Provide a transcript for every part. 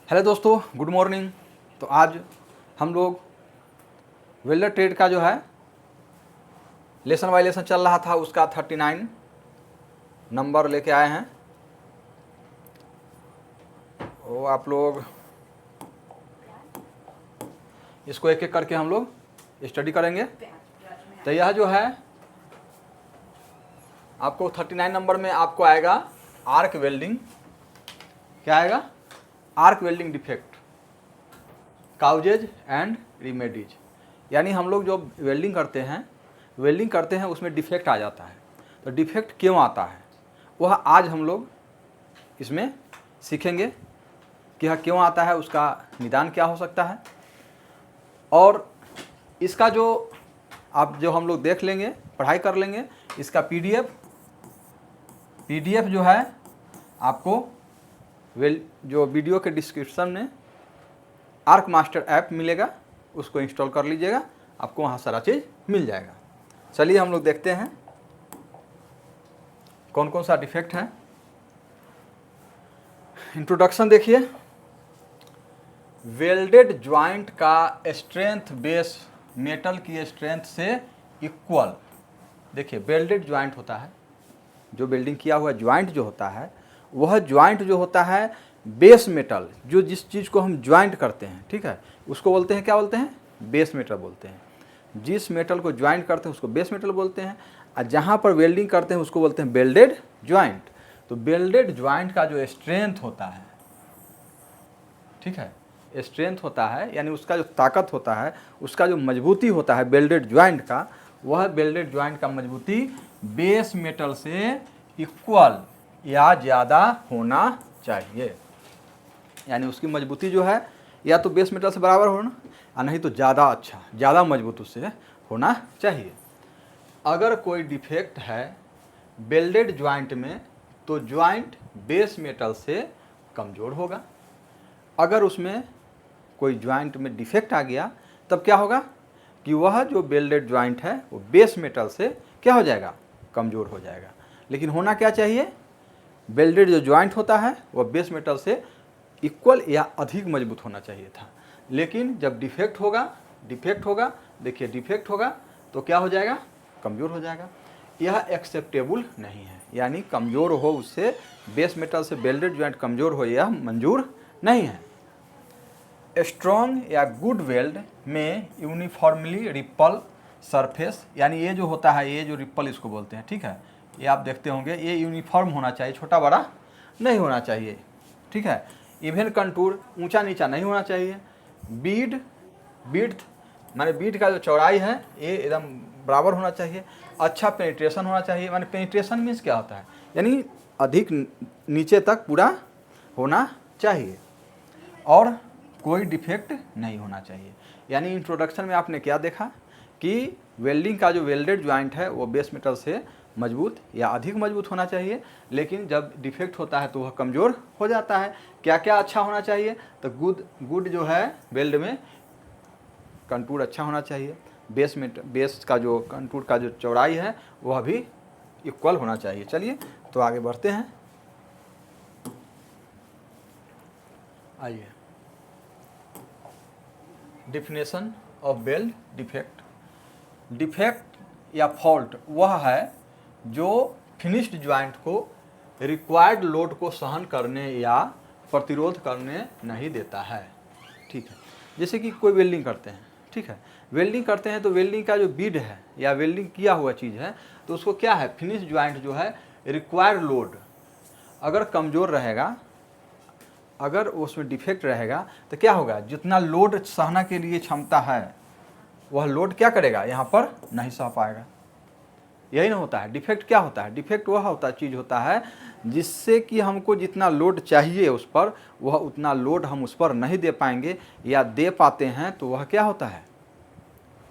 Hello दोस्तों, good morning. तो आज हम लोग वेल्डर ट्रेड का जो है लेसन बाय लेसन चल रहा था, उसका 39 नंबर लेके आए हैं। वो आप लोग इसको एक एक करके हम लोग स्टडी करेंगे। तो यह जो है आपको 39 नंबर में आपको आएगा आर्क वेल्डिंग। क्या आएगा? Arc welding defect, causes and remedies. यानी हम लोग जो वेल्डिंग करते हैं उसमें डिफेक्ट आ जाता है। तो डिफेक्ट क्यों आता है वह आज हम लोग इसमें सीखेंगे कि यह क्यों आता है, उसका निदान क्या हो सकता है। और इसका जो हम लोग देख लेंगे, पढ़ाई कर लेंगे। इसका पीडीएफ जो है आपको जो वीडियो के डिस्क्रिप्शन में आर्क मास्टर ऐप मिलेगा, उसको इंस्टॉल कर लीजिएगा, आपको वहाँ सारा चीज़ मिल जाएगा। चलिए हम लोग देखते हैं कौन कौन सा डिफेक्ट है। इंट्रोडक्शन देखिए। वेल्डेड ज्वाइंट का स्ट्रेंथ बेस मेटल की स्ट्रेंथ से इक्वल। देखिए, वेल्डेड ज्वाइंट होता है, जो वेल्डिंग किया हुआ ज्वाइंट जो होता है, वह ज्वाइंट जो होता है बेस मेटल, जो जिस चीज़ को हम ज्वाइंट करते हैं, ठीक है, उसको बोलते हैं, क्या बोलते हैं? बेस मेटल बोलते हैं। जिस मेटल को ज्वाइंट करते हैं उसको बेस मेटल बोलते हैं, और जहाँ पर वेल्डिंग करते हैं उसको बोलते हैं वेल्डेड ज्वाइंट। तो वेल्डेड ज्वाइंट का जो स्ट्रेंथ होता है, ठीक है, स्ट्रेंथ होता है यानी उसका जो ताकत होता है, उसका जो मजबूती होता है वेल्डेड ज्वाइंट का, वह वेल्डेड ज्वाइंट का मजबूती बेस मेटल से इक्वल या ज़्यादा होना चाहिए। यानी उसकी मजबूती जो है या तो बेस मेटल से बराबर होना, और नहीं तो ज़्यादा मजबूत उससे होना चाहिए। अगर कोई डिफेक्ट है वेल्डेड ज्वाइंट में तो ज्वाइंट बेस मेटल से कमज़ोर होगा। अगर उसमें कोई ज्वाइंट में डिफेक्ट आ गया तब क्या होगा कि वह जो वेल्डेड ज्वाइंट है वो बेस मेटल से क्या हो जाएगा? कमज़ोर हो जाएगा। लेकिन होना क्या चाहिए? वेल्डेड जो ज्वाइंट होता है वह बेस मेटल से इक्वल या अधिक मजबूत होना चाहिए था। लेकिन जब डिफेक्ट होगा, देखिए डिफेक्ट होगा तो क्या हो जाएगा? कमज़ोर हो जाएगा। यह एक्सेप्टेबल नहीं है, यानी कमज़ोर हो उससे, बेस मेटल से वेल्डेड ज्वाइंट कमज़ोर हो, यह मंजूर नहीं है। स्ट्रॉन्ग या गुड वेल्ड में यूनिफॉर्मली रिपल सरफेस, यानी ये जो होता है, ये जो रिपल इसको बोलते हैं, ठीक है, ये आप देखते होंगे, ये यूनिफॉर्म होना चाहिए, छोटा बड़ा नहीं होना चाहिए, ठीक है। इवन कंटूर, ऊंचा नीचा नहीं होना चाहिए। बीड्थ माने बीड का जो चौड़ाई है ये एकदम बराबर होना चाहिए। अच्छा पेनिट्रेशन होना चाहिए। माने पेनिट्रेशन मीन्स क्या होता है? यानी अधिक नीचे तक पूरा होना चाहिए, और कोई डिफेक्ट नहीं होना चाहिए। यानी इंट्रोडक्शन में आपने क्या देखा कि वेल्डिंग का जो वेल्डेड ज्वाइंट है वो बेस मेटल से मजबूत या अधिक मजबूत होना चाहिए, लेकिन जब डिफेक्ट होता है तो वह कमज़ोर हो जाता है। क्या क्या अच्छा होना चाहिए? तो गुड जो है वेल्ड में कंटूर अच्छा होना चाहिए, बेस का जो कंटूर का जो चौड़ाई है वह भी इक्वल होना चाहिए। चलिए तो आगे बढ़ते हैं। आइए, definition of weld defect. Defect या फॉल्ट वह है जो फिनिश्ड ज्वाइंट को रिक्वायर्ड लोड को सहन करने या प्रतिरोध करने नहीं देता है, ठीक है। जैसे कि कोई वेल्डिंग करते हैं, ठीक है, वेल्डिंग करते हैं तो वेल्डिंग का जो बीड है या वेल्डिंग किया हुआ चीज़ है तो उसको क्या है, फिनिश ज्वाइंट जो है रिक्वायर्ड लोड अगर कमज़ोर रहेगा, अगर उसमें डिफेक्ट रहेगा तो क्या होगा, जितना लोड सहना के लिए क्षमता है वह लोड क्या करेगा, यहाँ पर नहीं सह पाएगा। यही ना होता है डिफेक्ट। क्या होता है डिफेक्ट? वह चीज़ होता है जिससे कि हमको जितना लोड चाहिए उस पर, वह उतना लोड हम उस पर नहीं दे पाएंगे, या दे पाते हैं तो वह क्या होता है,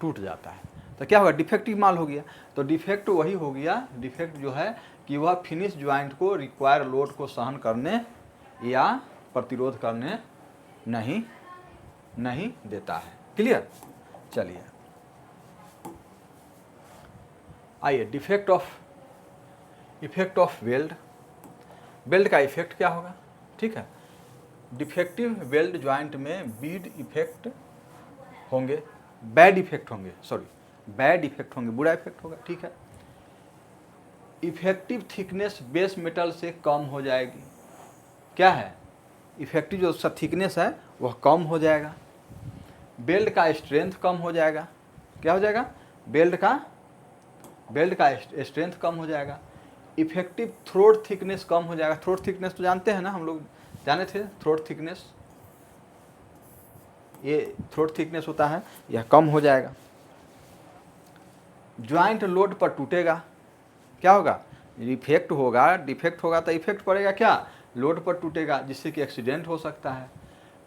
टूट जाता है। तो क्या होगा, डिफेक्टिव माल हो गया। तो डिफेक्ट वही हो गया, डिफेक्ट जो है कि वह फिनिश ज्वाइंट को रिक्वायर लोड को सहन करने या प्रतिरोध करने नहीं देता है। क्लियर? चलिए आइए, इफेक्ट ऑफ वेल्ड। वेल्ड का इफेक्ट क्या होगा, ठीक है। डिफेक्टिव वेल्ड ज्वाइंट में बीड इफेक्ट होंगे, बैड इफेक्ट होंगे, बैड इफेक्ट होंगे, बुरा इफेक्ट होगा, ठीक है। इफेक्टिव थिकनेस बेस मेटल से कम हो जाएगी, क्या है, इफेक्टिव जो उसका थिकनेस है वह कम हो जाएगा। बेल्ट का स्ट्रेंथ कम हो जाएगा, क्या हो जाएगा, बेल्ट का स्ट्रेंथ कम हो जाएगा। इफेक्टिव थ्रोट थिकनेस कम हो जाएगा। थ्रोट थिकनेस तो जानते हैं ना, हम लोग जाने थे थ्रोट थिकनेस, ये थ्रोट थिकनेस होता है, यह कम हो जाएगा। ज्वाइंट लोड पर टूटेगा, क्या होगा, डिफेक्ट होगा तो इफेक्ट पड़ेगा, क्या, लोड पर टूटेगा, जिससे कि एक्सीडेंट हो सकता है।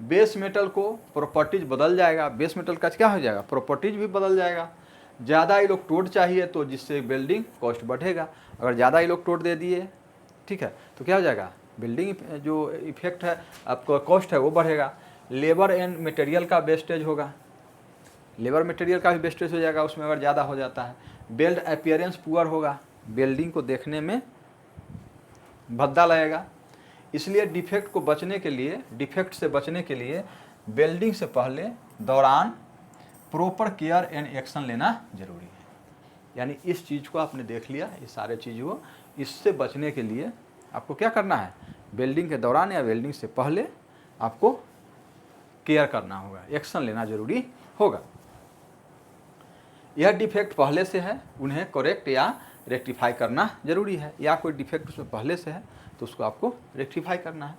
बेस मेटल को प्रॉपर्टीज बदल जाएगा, बेस मेटल का क्या हो जाएगा, प्रॉपर्टीज भी बदल जाएगा। ज़्यादा इलेक्ट्रोड चाहिए तो जिससे बिल्डिंग कॉस्ट बढ़ेगा, अगर ज़्यादा इलेक्ट्रोड दे दिए, ठीक है, तो क्या हो जाएगा, बिल्डिंग जो इफेक्ट है आपका कॉस्ट है वो बढ़ेगा। लेबर एंड मटेरियल का वेस्टेज होगा, लेबर मटेरियल का भी वेस्टेज हो जाएगा उसमें अगर ज़्यादा हो जाता है। बिल्ड अपीयरेंस पुअर होगा, बिल्डिंग को देखने में भद्दा लगेगा। इसलिए डिफेक्ट से बचने के लिए बिल्डिंग से पहले दौरान प्रॉपर केयर एंड एक्शन लेना जरूरी है। यानी इस चीज़ को आपने देख लिया, इस सारे चीज़ को, इससे बचने के लिए आपको क्या करना है, बिल्डिंग के दौरान या बिल्डिंग से पहले आपको केयर करना होगा, एक्शन लेना जरूरी होगा। यह डिफेक्ट पहले से है, उन्हें करेक्ट या रेक्टिफाई करना जरूरी है, या कोई डिफेक्ट उसमें पहले से है तो उसको आपको रेक्टिफाई करना है।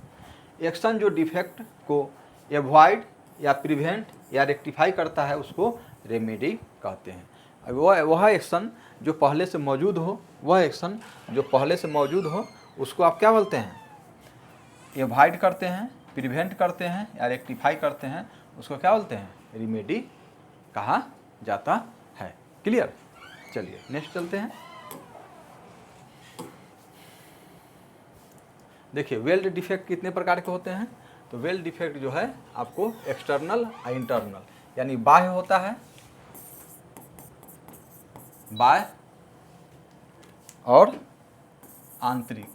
एक्शन जो डिफेक्ट को एवॉइड या प्रिवेंट या रेक्टिफाई करता है उसको रेमेडी कहते हैं। वह एक्शन जो पहले से मौजूद हो, उसको आप क्या बोलते हैं, एवॉइड करते हैं, प्रिवेंट करते हैं या रेक्टिफाई करते हैं, उसको क्या बोलते हैं, रेमेडी कहा जाता है। क्लियर, चलिए नेक्स्ट चलते हैं। देखिए वेल्ड डिफेक्ट कितने प्रकार के होते हैं, तो वेल्ड डिफेक्ट जो है आपको एक्सटर्नल और इंटरनल, यानी बाह्य होता है, बाह्य और आंतरिक,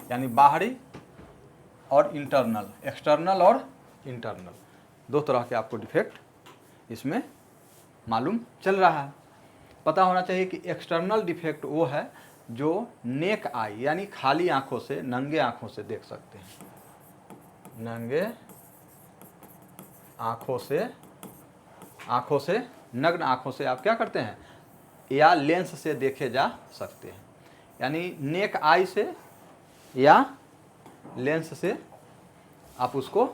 यानी बाहरी और इंटरनल, एक्सटर्नल और इंटरनल, दो तरह के आपको डिफेक्ट इसमें मालूम चल रहा है। पता होना चाहिए कि एक्सटर्नल डिफेक्ट वो है जो नेक आई यानी खाली आंखों से, नंगे आंखों से देख सकते हैं, नंगे आंखों से नग्न आंखों से आप क्या करते हैं, या लेंस से देखे जा सकते हैं। यानी नेक आई से या लेंस से आप उसको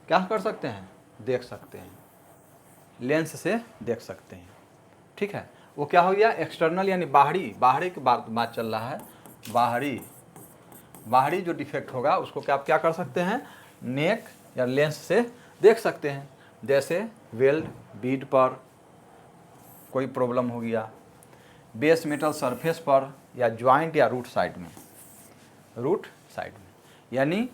क्या कर सकते हैं, देख सकते हैं, लेंस से देख सकते हैं, ठीक है। वो क्या हो गया, एक्सटर्नल यानी बाहरी की बात चल रहा है। बाहरी जो डिफेक्ट होगा उसको क्या आप क्या कर सकते हैं, नेक या लेंस से देख सकते हैं। जैसे वेल्ड बीड पर कोई प्रॉब्लम हो गया, बेस मेटल सरफेस पर, या ज्वाइंट या रूट साइड में, यानी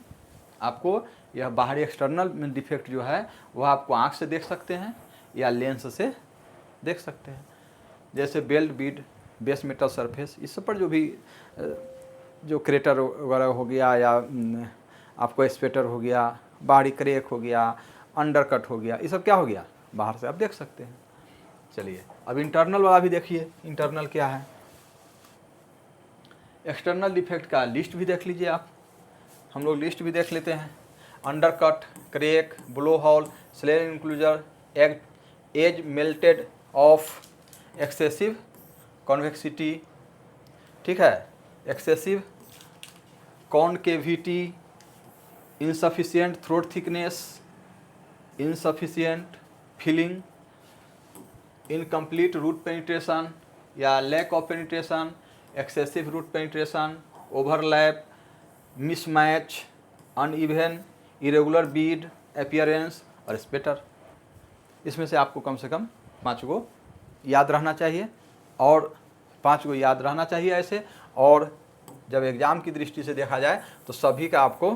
आपको यह बाहरी एक्सटर्नल में डिफेक्ट जो है वह आपको आँख से देख सकते हैं या लेंस से देख सकते हैं। जैसे belt Beed, base metal surface, इस सब पर जो क्रेटर वगैरह हो गया, या आपको स्पेटर हो गया, बाहरी क्रैक हो गया, अंडरकट हो गया, ये सब क्या हो गया, बाहर से आप देख सकते हैं। चलिए अब इंटरनल वाला भी देखिए, इंटरनल क्या है। एक्सटर्नल डिफेक्ट का लिस्ट भी देख लीजिए आप, हम लोग लिस्ट भी देख लेते हैं। Undercut, crack, blow hole, slag inclusion, edge melted off, excessive convexity, ठीक है, excessive concavity, insufficient throat thickness, insufficient filling, incomplete root penetration या lack of penetration, excessive root penetration, overlap, mismatch, uneven, irregular bead appearance और spatter. इसमें से आपको कम से कम 5 को याद रहना चाहिए, और 5 को याद रहना चाहिए ऐसे। और जब एग्ज़ाम की दृष्टि से देखा जाए तो सभी का आपको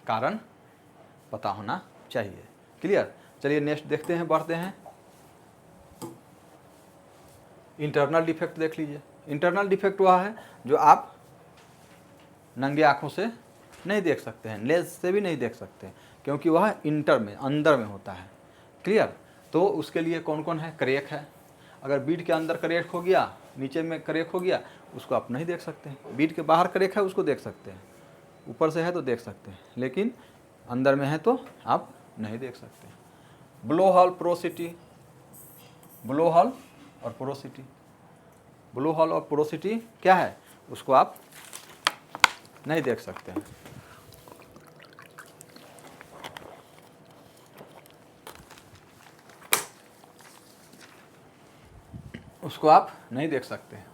कारण पता होना चाहिए। क्लियर, चलिए नेक्स्ट देखते हैं, बढ़ते हैं। इंटरनल डिफेक्ट देख लीजिए। इंटरनल डिफेक्ट वह है जो आप नंगे आँखों से नहीं देख सकते हैं, लेंस से भी नहीं देख सकते, क्योंकि वह इंटर में, अंदर में होता है। क्लियर? तो उसके लिए कौन कौन है? क्रैक है। अगर बीड के अंदर क्रैक हो गया, नीचे में क्रैक हो गया, उसको आप नहीं देख सकते हैं। बीड के बाहर क्रैक है उसको देख सकते हैं, ऊपर से है तो देख सकते हैं, लेकिन अंदर में है तो आप नहीं देख सकते। Blow hole porosity, blow hole और पोरोसिटी, ब्लो होल और पोरोसिटी क्या है, उसको आप नहीं देख सकते हैं। उसको आप नहीं देख सकते हैं।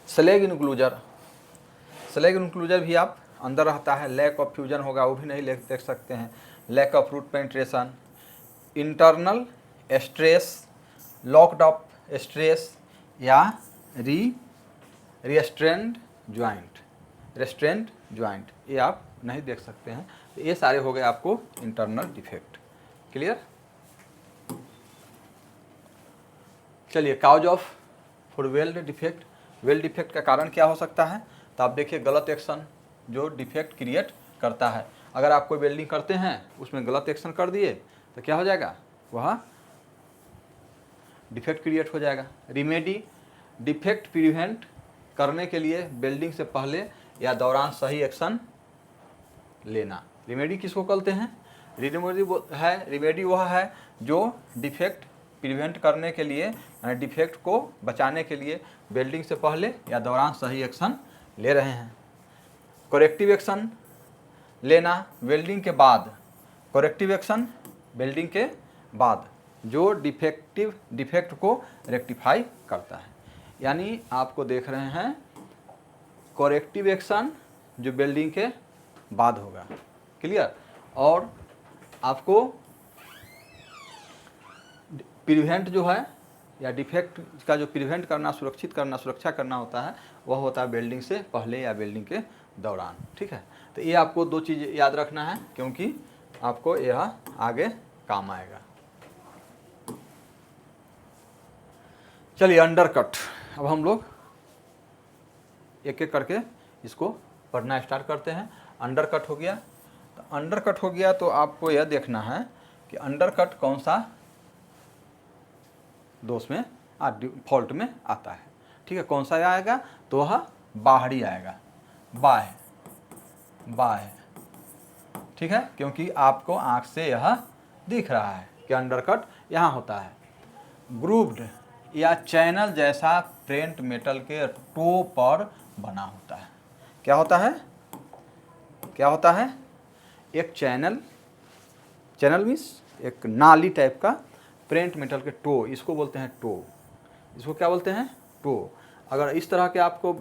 स्लैग इनक्लूजर, स्लैग इनक्लूजर भी आप अंदर रहता है, लैक ऑफ फ्यूजन होगा वो भी नहीं देख सकते हैं। Lack of root penetration, internal stress, locked of stress या रिस्ट्रेंड ज्वाइंट, रेस्ट्रेंड ज्वाइंट, ये आप नहीं देख सकते हैं। तो ये सारे हो गए आपको इंटरनल डिफेक्ट। क्लियर? चलिए, cause of for weld defect, weld defect का कारण क्या हो सकता है? तो आप देखिए, गलत एक्शन जो डिफेक्ट क्रिएट करता है। अगर आप कोई वेल्डिंग करते हैं उसमें गलत एक्शन कर दिए तो क्या हो जाएगा, वह डिफेक्ट क्रिएट हो जाएगा। रिमेडी, डिफेक्ट प्रिवेंट करने के लिए वेल्डिंग से पहले या दौरान सही एक्शन लेना। रिमेडी किसको कहते हैं? रिमेडी वह है जो डिफेक्ट प्रिवेंट करने के लिए, डिफेक्ट को बचाने के लिए वेल्डिंग से पहले या दौरान सही एक्शन ले रहे हैं। करेक्टिव एक्शन लेना वेल्डिंग के बाद, करेक्टिव एक्शन वेल्डिंग के बाद जो डिफेक्ट को रेक्टिफाई करता है। यानी आपको देख रहे हैं करेक्टिव एक्शन जो वेल्डिंग के बाद होगा। क्लियर? और आपको प्रिवेंट जो है या डिफेक्ट का जो प्रिवेंट करना, सुरक्षित करना, सुरक्षा करना होता है, वह होता है वेल्डिंग से पहले या वेल्डिंग के दौरान। ठीक है? तो ये आपको दो चीज़ याद रखना है, क्योंकि आपको यह आगे काम आएगा। चलिए, अंडरकट। अब हम लोग एक एक करके इसको पढ़ना स्टार्ट करते हैं। अंडरकट हो गया, तो अंडरकट हो गया तो आपको यह देखना है कि अंडरकट कौन सा दोष में, फॉल्ट में आता है। ठीक है? कौन सा आएगा? तो वह बाहरी आएगा, बाह्य। ठीक है? क्योंकि आपको आंख से यह दिख रहा है कि अंडरकट यहाँ होता है। ग्रूव्ड या चैनल जैसा प्रेंट मेटल के टो पर बना होता है। क्या होता है? क्या होता है? एक चैनल मीन्स एक नाली टाइप का प्रेंट मेटल के टो, इसको बोलते हैं टो। इसको क्या बोलते हैं? टो। अगर इस तरह के आपको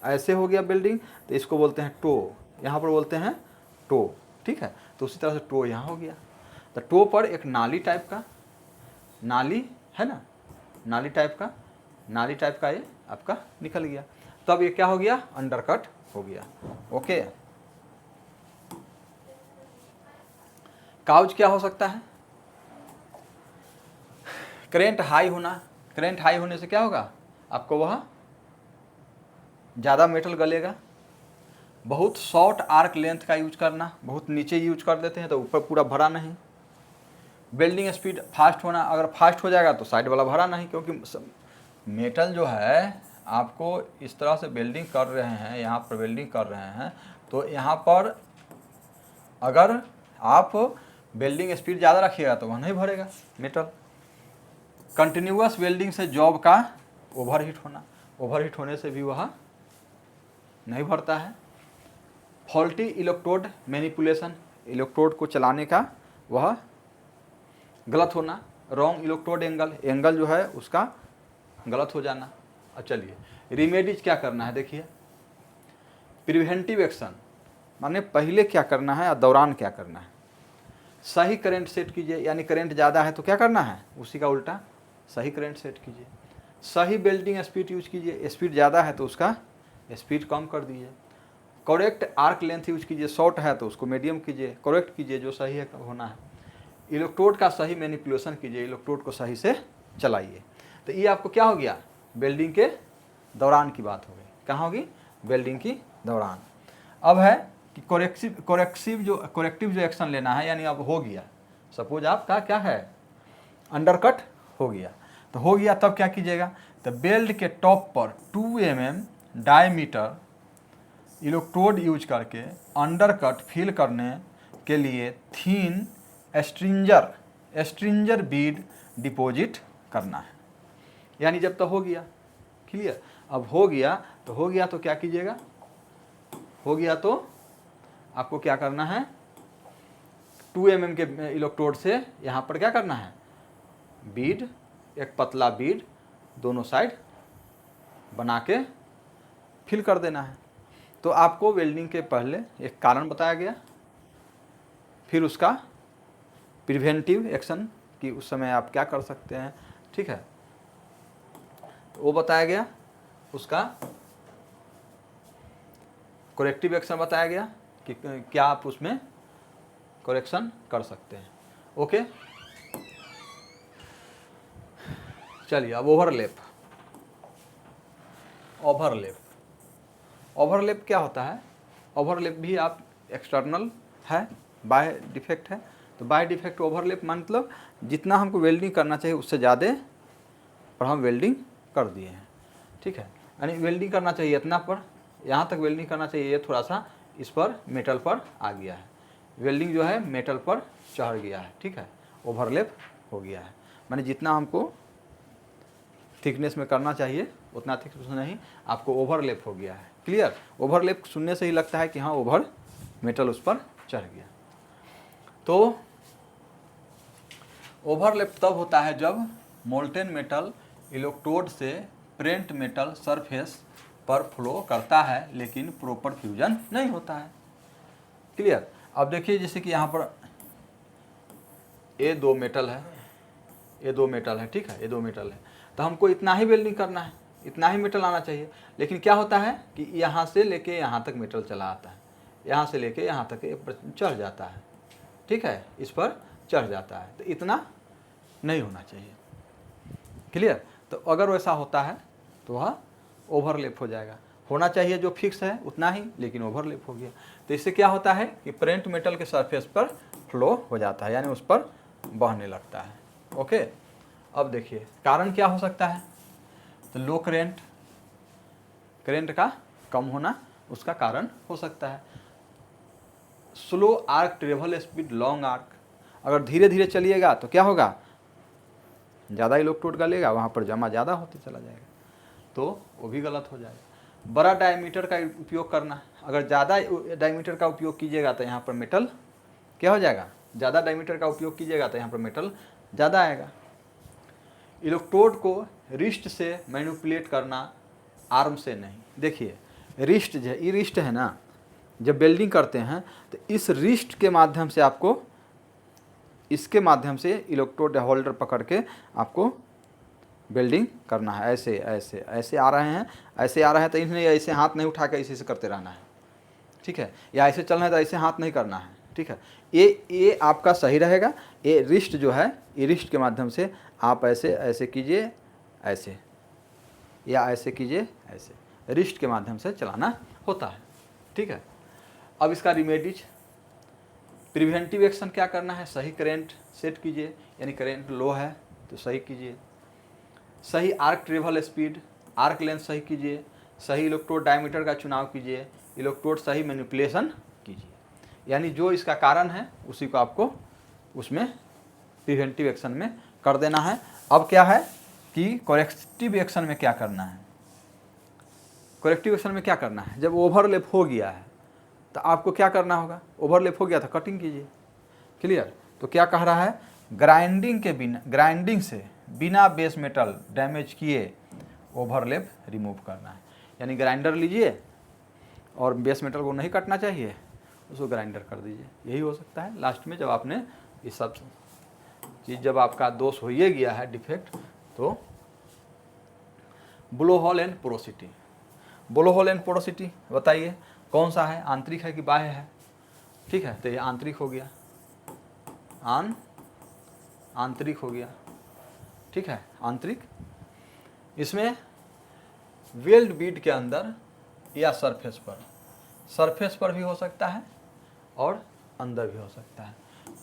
ऐसे हो गया बिल्डिंग तो इसको बोलते हैं टो, यहाँ पर बोलते हैं टो। ठीक है? तो उसी तरह से टो यहाँ हो गया। तो टो पर एक नाली टाइप का, नाली है ना, नाली टाइप का ये आपका निकल गया। तो अब ये क्या हो गया? अंडरकट हो गया। ओके। काउज क्या हो सकता है? करेंट हाई होना। करेंट हाई होने से क्या होगा? आपको वह ज़्यादा मेटल गलेगा। बहुत शॉर्ट आर्क लेंथ का यूज करना, बहुत नीचे यूज कर देते हैं तो ऊपर पूरा भरा नहीं। वेल्डिंग स्पीड फास्ट होना, अगर फास्ट हो जाएगा तो साइड वाला भरा नहीं, क्योंकि मेटल जो है आपको इस तरह से वेल्डिंग कर रहे हैं, यहाँ पर वेल्डिंग कर रहे हैं, तो यहाँ पर अगर आप वेल्डिंग स्पीड ज़्यादा रखिएगा तो वह नहीं भरेगा मेटल। कंटिन्यूअस वेल्डिंग से जॉब का ओवरहीट होना, ओवरहीट होने से भी वह नहीं भरता है। फॉल्टी इलेक्ट्रोड मैनिपुलेशन, इलेक्ट्रोड को चलाने का वह गलत होना। रॉन्ग इलेक्ट्रोड एंगल जो है उसका गलत हो जाना। अब चलिए, रिमेडीज क्या करना है? देखिए, प्रिवेंटिव एक्शन माने पहले क्या करना है और दौरान क्या करना है। सही करंट सेट कीजिए, यानी करंट ज़्यादा है तो क्या करना है? उसी का उल्टा सही करंट सेट कीजिए। सही वेल्डिंग स्पीड यूज कीजिए, स्पीड ज़्यादा है तो उसका स्पीड कम कर दीजिए। करेक्ट आर्क लेंथ यूज कीजिए, शॉर्ट है तो उसको मीडियम कीजिए, करेक्ट कीजिए जो सही है होना है। इलेक्ट्रोड का सही मैनिपुलेशन कीजिए, इलेक्ट्रोड को सही से चलाइए। तो ये आपको क्या हो गया? वेल्डिंग के दौरान की बात हो गई। कहाँ होगी, वेल्डिंग की दौरान। अब है कि कोरेक्टिव जो एक्शन लेना है, यानी अब हो गया, सपोज आपका क्या है, अंडरकट हो गया, तो हो गया तब क्या कीजिएगा, तो बेल्ट के टॉप पर 2 mm डायमीटर इलेक्ट्रोड यूज करके अंडरकट फिल करने के लिए थीन स्ट्रिंजर बीड डिपॉजिट करना है। यानी जब तक हो गया, क्लियर, अब हो गया तो क्या कीजिएगा, हो गया तो आपको क्या करना है, 2 mm के इलेक्ट्रोड से यहाँ पर क्या करना है, बीड, एक पतला बीड दोनों साइड बना के फिल कर देना है। तो आपको वेल्डिंग के पहले एक कारण बताया गया, फिर उसका प्रिवेंटिव एक्शन कि उस समय आप क्या कर सकते हैं, ठीक है, तो वो बताया गया, उसका करेक्टिव एक्शन बताया गया कि क्या आप उसमें करेक्शन कर सकते हैं। ओके, चलिए अब ओवरलैप क्या होता है, ओवरलैप भी आप एक्सटर्नल है, बाय डिफेक्ट है। तो बाय डिफेक्ट ओवरलैप मतलब जितना हमको वेल्डिंग करना चाहिए उससे ज़्यादा पर हम वेल्डिंग कर दिए हैं, ठीक है, यानी वेल्डिंग करना चाहिए इतना पर, यहाँ तक वेल्डिंग करना चाहिए, ये थोड़ा सा इस पर मेटल पर आ गया है, वेल्डिंग जो है मेटल पर चढ़ गया है, ठीक है, ओवरलैप हो गया है, माने जितना हमको थिकनेस में करना चाहिए उतना थिकनेस नहीं, आपको ओवरलैप हो गया है। क्लियर, ओवरलैप सुनने से ही लगता है कि हाँ ओवर मेटल उस पर चढ़ गया। तो ओवरलैप तब होता है जब मोल्टेन मेटल इलेक्ट्रोड से प्रेंट मेटल सरफेस पर फ्लो करता है लेकिन प्रॉपर फ्यूजन नहीं होता है। क्लियर, अब देखिए जैसे कि यहाँ पर ये दो मेटल है, ठीक है, ये दो मेटल है, तो हमको इतना ही वेल्डिंग करना है, इतना ही मेटल आना चाहिए, लेकिन क्या होता है कि यहाँ से लेके यहाँ तक मेटल चला आता है, यहाँ से लेके यहाँ तक चढ़ जाता है, ठीक है, इस पर चढ़ जाता है, तो इतना नहीं होना चाहिए। क्लियर, तो अगर वैसा होता है तो वह ओवरलैप हो जाएगा, होना चाहिए जो फिक्स है उतना ही, लेकिन ओवरलैप हो गया, तो इससे क्या होता है कि प्रेंट मेटल के सरफेस पर फ्लो हो जाता है, यानी उस पर बहने लगता है। ओके, अब देखिए कारण क्या हो सकता है, तो लो करेंट का कम होना उसका कारण हो सकता है, slow arc travel speed long arc, अगर धीरे धीरे चलिएगा तो क्या होगा, ज़्यादा इलेक्ट्रोड गलेगा, वहाँ पर जमा ज़्यादा होते चला जाएगा, तो वो भी गलत हो जाएगा। बड़ा डायमीटर का उपयोग करना, अगर ज़्यादा डायमीटर का उपयोग कीजिएगा तो यहाँ पर मेटल क्या हो जाएगा, ज़्यादा डायमीटर का उपयोग कीजिएगा तो यहाँ पर मेटल ज़्यादा आएगा। इलेक्ट्रोड को रिस्ट से मैनिपुलेट करना, आर्म से नहीं। देखिए रिस्ट जो ये रिस्ट है ना, जब वेल्डिंग करते हैं तो इस रिस्ट के माध्यम से आपको, इसके माध्यम से इलेक्ट्रोड होल्डर पकड़ के आपको वेल्डिंग करना है। ऐसे ऐसे ऐसे आ रहे हैं, ऐसे आ रहे हैं तो इन्हें ऐसे हाथ नहीं उठा के ऐसे से करते रहना है, ठीक है, या ऐसे चलना है तो ऐसे हाथ नहीं करना है, ठीक है, ये आपका सही रहेगा। ये रिस्ट जो है, ये रिस्ट के माध्यम से आप ऐसे ऐसे कीजिए, ऐसे या ऐसे कीजिए, ऐसे रिस्ट के माध्यम से चलाना होता है, ठीक है। अब इसका रिमेडीज, प्रिवेंटिव एक्शन क्या करना है, सही करंट सेट कीजिए, यानी करंट लो है तो सही कीजिए, सही arc travel speed, arc length सही कीजिए, सही इलेक्ट्रोड डायमीटर का चुनाव कीजिए, इलेक्ट्रोड सही मैनिपुलेशन कीजिए, यानी जो इसका कारण है उसी को आपको उसमें प्रिवेंटिव एक्शन में कर देना है। अब क्या है कि करेक्टिव एक्शन में क्या करना है, करेक्टिव एक्शन में क्या करना है, जब ओवरलैप हो गया है तो आपको क्या करना होगा, ओवरलैप हो गया तो कटिंग कीजिए। क्लियर, तो क्या कह रहा है, ग्राइंडिंग से बिना बेस मेटल डैमेज किए ओवरलैप रिमूव करना है, यानी ग्राइंडर लीजिए और बेस मेटल को नहीं कटना चाहिए, उसको ग्राइंडर कर दीजिए, यही हो सकता है। लास्ट में जब आपने ये सब चीज़, जब आपका दोष हो ही गया है डिफेक्ट, तो blow hole and porosity, blow hole and porosity बताइए कौन सा है, आंतरिक है कि बाह्य है, ठीक है, तो ये आंतरिक हो गया, आंतरिक हो गया, ठीक है, आंतरिक। इसमें वेल्ड बीड के अंदर या सरफेस पर। सरफेस पर भी हो सकता है और अंदर भी हो सकता है।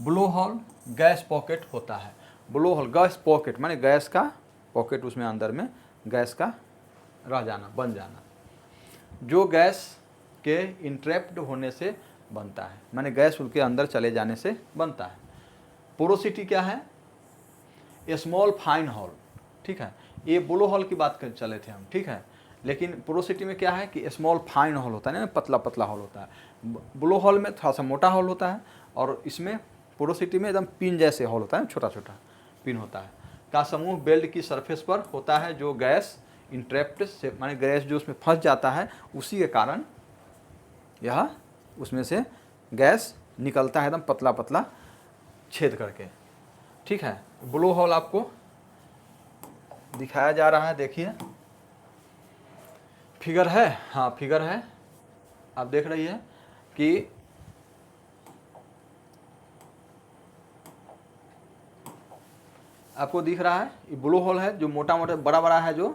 ब्लो होल गैस पॉकेट होता है। ब्लो होल गैस पॉकेट माने गैस का पॉकेट, उसमें अंदर में गैस का रह जाना, बन जाना, जो गैस के इंट्रैप्ड होने से बनता है, माने गैस उसके अंदर चले जाने से बनता है। पोरोसिटी क्या है? स्मॉल फाइन होल, ठीक है। ये ब्लो होल की बात कर चले थे हम, ठीक है। लेकिन पोरोसिटी में क्या है कि स्मॉल फाइन होल होता है ना, पतला पतला होल होता है। ब्लो होल में थोड़ा सा मोटा होल होता है और इसमें पोरोसिटी में एकदम पिन जैसे होल होता है, छोटा छोटा पिन होता है। का समूह बेल्ट की सरफेस पर होता है, जो गैस इंट्रैप्ट से माने गैस जो उसमें फंस जाता है, उसी के कारण यह उसमें से गैस निकलता है एकदम पतला पतला छेद करके, ठीक है। ब्लो होल आपको दिखाया जा रहा है, देखिए फिगर है, हाँ फिगर है, आप देख रही है कि आपको दिख रहा है ये ब्लो होल है, जो मोटा मोटा बड़ा बड़ा है जो,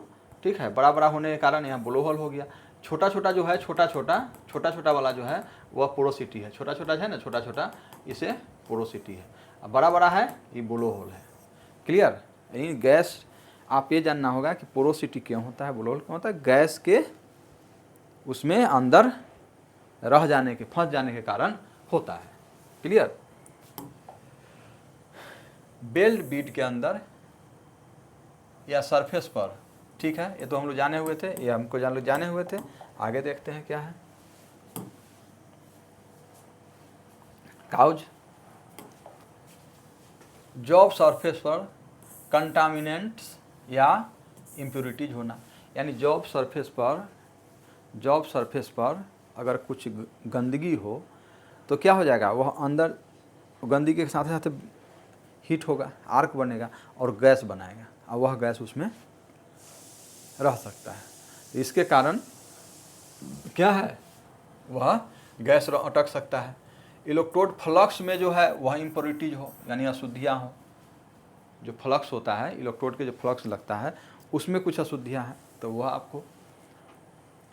ठीक है। बड़ा बड़ा होने के कारण यहाँ ब्लो होल हो गया। छोटा छोटा जो है, छोटा छोटा वाला जो है वह पोरोसिटी है। छोटा छोटा है ना, छोटा छोटा, इसे पोरोसिटी है। अब बड़ा बड़ा है ये ब्लो होल है। क्लियर? यानी गैस, आप ये जानना होगा कि पोरोसिटी क्यों होता है, ब्लो होल क्यों होता है? गैस के उसमें अंदर रह जाने के, फंस जाने के कारण होता है। क्लियर? बेल्ट बीड के अंदर या सरफेस पर, ठीक है। ये तो हम लोग जाने हुए थे, ये हमको जाने हुए थे। आगे देखते हैं क्या है। काउज जॉब सरफेस पर कंटामिनेंट्स या इम्प्योरिटीज होना, यानी जॉब सरफेस पर अगर कुछ गंदगी हो तो क्या हो जाएगा, वह अंदर गंदगी के साथ साथ हीट होगा, आर्क बनेगा और गैस बनाएगा, और वह गैस उसमें रह सकता है। इसके कारण क्या है, वह गैस अटक सकता है। इलेक्ट्रोड फ्लक्स में जो है वह इम्प्योरिटीज हो, यानी अशुद्धियाँ हो। जो फ्लक्स होता है, इलेक्ट्रोड के जो फ्लक्स लगता है उसमें कुछ अशुद्धियाँ हैं, तो वह आपको।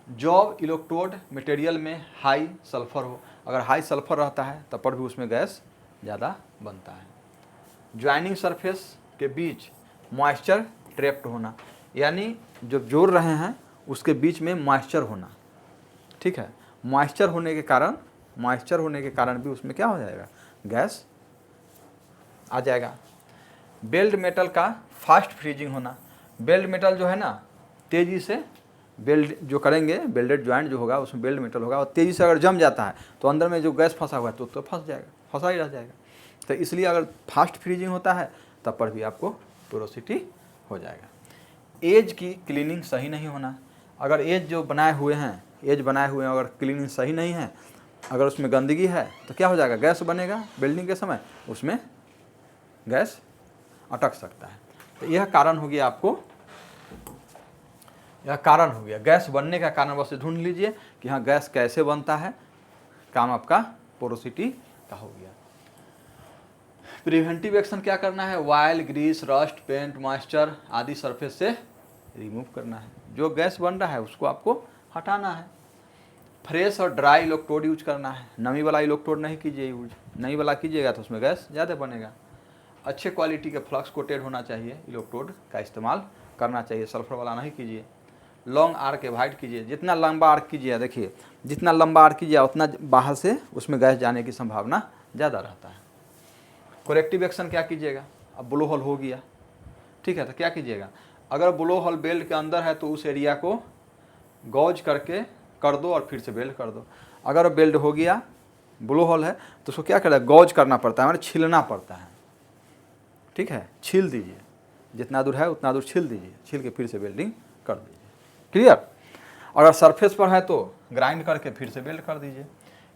जॉब इलेक्ट्रोड मटेरियल में हाई सल्फर हो, अगर हाई सल्फर रहता है तब पर भी उसमें गैस ज़्यादा बनता है। ज्वाइनिंग सरफेस के बीच मॉइस्चर ट्रैप्ड होना, यानी जो जोड़ रहे हैं उसके बीच में मॉइस्चर होना, ठीक है। मॉइस्चर होने के कारण भी उसमें क्या हो जाएगा, गैस आ जाएगा। बेल्ट मेटल का फास्ट फ्रीजिंग होना, बेल्ट मेटल जो है ना तेज़ी से बेल्ट जो करेंगे, बेल्टेड ज्वाइंट जो होगा उसमें बेल्ट मेटल होगा और तेज़ी से अगर जम जाता है तो अंदर में जो गैस फंसा हुआ है तो फंस जाएगा, फंसा ही रह जाएगा। तो इसलिए अगर फास्ट फ्रीजिंग होता है तब पर भी आपको पोरोसिटी हो जाएगा। एज की क्लीनिंग सही नहीं होना, अगर एज जो बनाए हुए हैं अगर क्लीनिंग सही नहीं है, अगर उसमें गंदगी है तो क्या हो जाएगा, गैस बनेगा बिल्डिंग के समय, उसमें गैस अटक सकता है। तो यह कारण हो गया आपको, यह कारण हो गया गैस बनने का कारण। बस ढूंढ लीजिए कि हाँ गैस कैसे बनता है, काम आपका पोरोसिटी का हो गया। प्रिवेंटिव एक्शन क्या करना है, oil, grease, rust, paint, moisture आदि सरफेस से रिमूव करना है। जो गैस बन रहा है उसको आपको हटाना है। फ्रेश और ड्राई इलेक्ट्रोड यूज करना है, नमी वाला इलेक्ट्रोड नहीं कीजिए यूज, नमी वाला कीजिएगा तो उसमें गैस ज़्यादा बनेगा। अच्छे क्वालिटी के फ्लक्स कोटेड होना चाहिए, इलेक्ट्रोड का इस्तेमाल करना चाहिए, सल्फर वाला नहीं कीजिए। लॉन्ग आर्क एवॉइड कीजिए, जितना लंबा आर्क कीजिए, देखिए जितना लंबा आर्क कीजिए उतना बाहर से उसमें गैस जाने की संभावना ज़्यादा रहता है। करेक्टिव एक्शन क्या कीजिएगा, अब ब्लो होल हो गया, ठीक है, तो क्या कीजिएगा, अगर ब्लो होल बेल्ट के अंदर है तो उस एरिया को गौज करके कर दो और फिर से बेल्ट कर दो। अगर बेल्ट हो गया, ब्लो होल है तो उसको क्या करें, गौज करना पड़ता है, मतलब छीलना पड़ता है, ठीक है, छील दीजिए, जितना दूर है उतना दूर छील दीजिए, छील के फिर से बेल्डिंग कर दीजिए। क्लियर? अगर सरफेस पर है तो ग्राइंड करके फिर से बेल्ट कर दीजिए,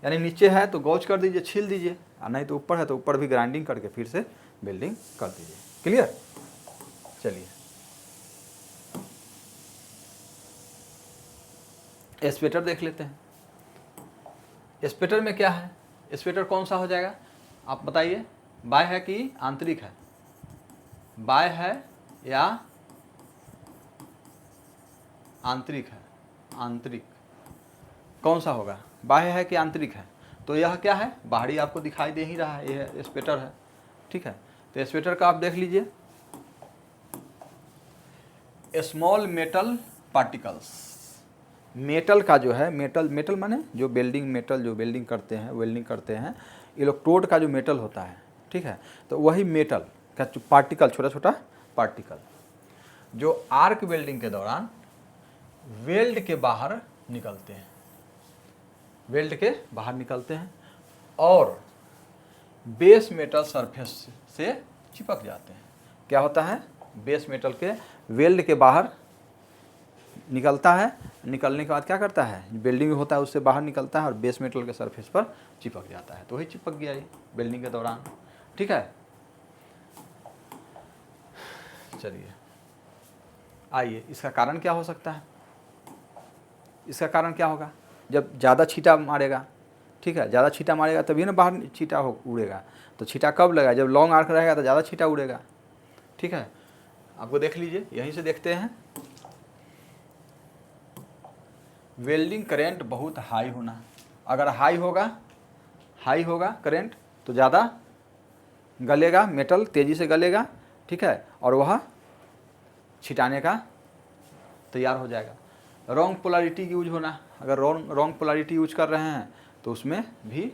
यानी नीचे है तो गौज कर दीजिए, छील दीजिए, और नहीं तो ऊपर है तो ऊपर भी ग्राइंडिंग करके फिर से बेल्डिंग कर दीजिए। क्लियर? चलिए एस्पेटर देख लेते हैं। एस्पेटर में क्या है, एस्पेटर कौन सा हो जाएगा आप बताइए, बाह्य है कि आंतरिक है, बाह्य है या आंतरिक है, आंतरिक, कौन सा होगा, बाह्य है कि आंतरिक है? तो यह क्या है, बाहरी आपको दिखाई दे ही रहा है, यह स्पेटर है, ठीक है। तो स्पेटर का आप देख लीजिए, स्मॉल मेटल पार्टिकल्स, मेटल का जो है, मेटल माने जो वेल्डिंग, मेटल जो वेल्डिंग करते हैं, वेल्डिंग करते हैं, इलेक्ट्रोड का जो मेटल होता है, ठीक है, तो वही मेटल का पार्टिकल, छोटा छोटा पार्टिकल जो आर्क वेल्डिंग के दौरान वेल्ड के बाहर निकलते हैं, वेल्ड के बाहर निकलते हैं और बेस मेटल सरफेस से चिपक जाते हैं। क्या होता है, बेस मेटल के वेल्ड के बाहर निकलता है, निकलने के बाद क्या करता है, वेल्डिंग होता है उससे बाहर निकलता है और बेस मेटल के सरफेस पर चिपक जाता है, तो वही चिपक गया ये वेल्डिंग के दौरान, ठीक है। चलिए आइए, इसका कारण क्या हो सकता है, इसका कारण क्या होगा, जब ज़्यादा छींटा मारेगा, ठीक है, ज़्यादा छींटा मारेगा तभी ना बाहर छींटा हो उड़ेगा, तो छींटा कब लगेगा, जब लॉन्ग आर्क रहेगा तो ज़्यादा छींटा उड़ेगा, ठीक है। आपको देख लीजिए, यहीं से देखते हैं, वेल्डिंग करंट बहुत हाई होना, अगर हाई होगा करंट तो ज़्यादा गलेगा, मेटल तेज़ी से गलेगा, ठीक है, और वह छिटाने का तैयार हो जाएगा। रॉन्ग पोलैरिटी यूज होना, अगर रॉन्ग पोलैरिटी यूज कर रहे हैं तो उसमें भी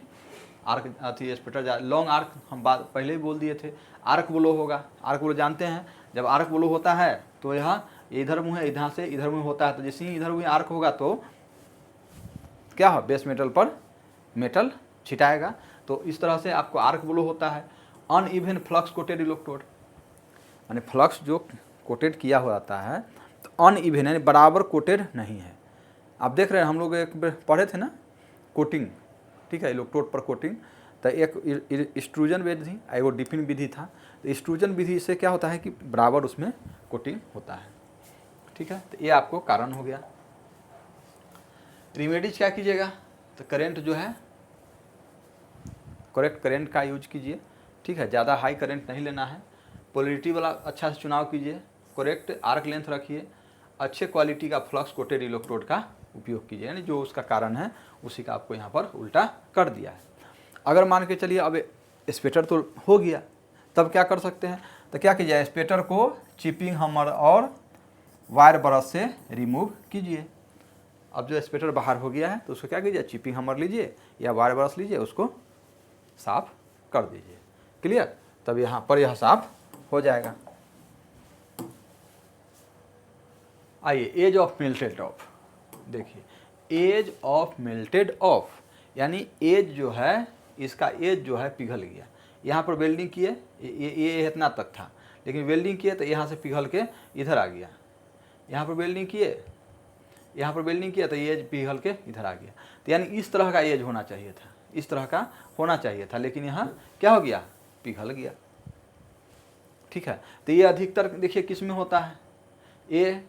आर्क अथी स्पेटर, लॉन्ग आर्क हम बात पहले ही बोल दिए थे, आर्क ब्लो होगा, आर्क ब्लो जानते हैं, जब आर्क ब्लो होता है तो यहाँ इधर मुँह है, इधर से इधर मुँह होता है, तो जैसे ही इधर मुँह आर्क होगा तो क्या हो, बेस मेटल पर मेटल छिटाएगा, तो इस तरह से आपको आर्क ब्लो होता है। अनइवन फ्लक्स कोटेड इलेक्ट्रोड, यानी फ्लक्स जो कोटेड किया हुआ आता है तो अनइवन यानी बराबर कोटेड नहीं है। आप देख रहे हैं, हम लोग एक पढ़े थे ना कोटिंग, ठीक है, इलेक्ट्रोड पर कोटिंग, तो एक एक्सट्रूजन विधि एगो डिपिन विधि था, तो एक्सट्रूजन विधि से क्या होता है कि बराबर उसमें कोटिंग होता है, ठीक है। तो ये आपको कारण हो गया। रिमेडीज क्या कीजिएगा, तो करंट जो है करेक्ट करंट का यूज कीजिए, ठीक है, ज़्यादा हाई करंट नहीं लेना है, पोलैरिटी वाला अच्छा से चुनाव कीजिए, करेक्ट आर्क लेंथ रखिए, अच्छे क्वालिटी का फ्लक्स कोटेड इलेक्ट्रोड का उपयोग कीजिए, यानी जो उसका कारण है उसी का आपको यहाँ पर उल्टा कर दिया है। अगर मान के चलिए अब स्पेटर तो हो गया, तब क्या कर सकते हैं, तो क्या कीजिए, स्पेटर को चिपिंग हमर और वायर ब्रश से रिमूव कीजिए। अब जो स्पेटर बाहर हो गया है तो उसको क्या कीजिए, चिपिंग हमर लीजिए या वायर ब्रश लीजिए, उसको साफ कर दीजिए, क्लियर, तब यहाँ पर यह साफ हो जाएगा। आइए, एज ऑफ मेल्टेड ऑफ, देखिए एज ऑफ मेल्टेड ऑफ, यानी एज जो है, इसका एज जो है पिघल गया, यहाँ पर वेल्डिंग किए, ये इतना तक था, लेकिन वेल्डिंग किए तो यहाँ से पिघल के इधर आ गया, यहाँ पर वेल्डिंग किए, यहाँ पर वेल्डिंग किया तो ये एज पिघल के इधर आ गया, तो यानी इस तरह का एज होना चाहिए था, इस तरह का होना चाहिए था, लेकिन यहाँ क्या हो गया, पिघल गया, ठीक है। तो ये अधिकतर देखिए किस में होता है, ये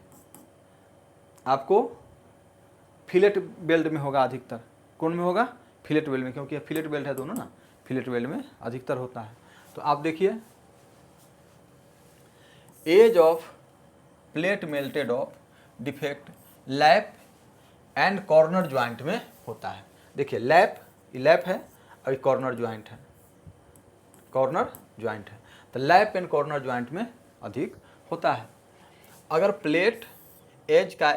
आपको फिलेट वेल्ड में होगा अधिकतर, कौन में होगा, फिलेट वेल्ड में, क्योंकि फिलेट वेल्ड है दोनों ना, फिलेट वेल्ड में अधिकतर होता है। तो आप देखिए, edge of plate melted off defect lap and corner joint में होता है। देखिए लैप है और कॉर्नर ज्वाइंट है, कॉर्नर ज्वाइंट है, तो लैप एंड कॉर्नर ज्वाइंट में अधिक होता है। अगर प्लेट एज का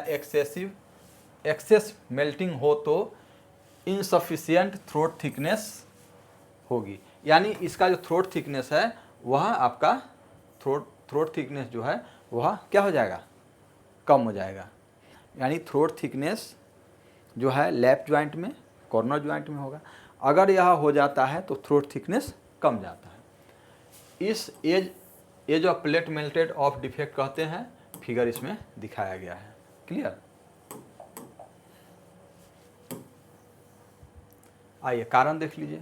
एक्सेस मेल्टिंग हो तो इनसफिशियंट थ्रोट थिकनेस होगी, यानी इसका जो थ्रोट थिकनेस है वह आपका थ्रोट थिकनेस जो है वह क्या हो जाएगा, कम हो जाएगा, यानी थ्रोट थिकनेस जो है लैप ज्वाइंट में, कॉर्नर ज्वाइंट में होगा। अगर यह हो जाता है तो थ्रोट थिकनेस कम जाता है। इस edge of plate melted off defect कहते हैं, फिगर इसमें दिखाया गया है, क्लियर। आइए कारण देख लीजिए,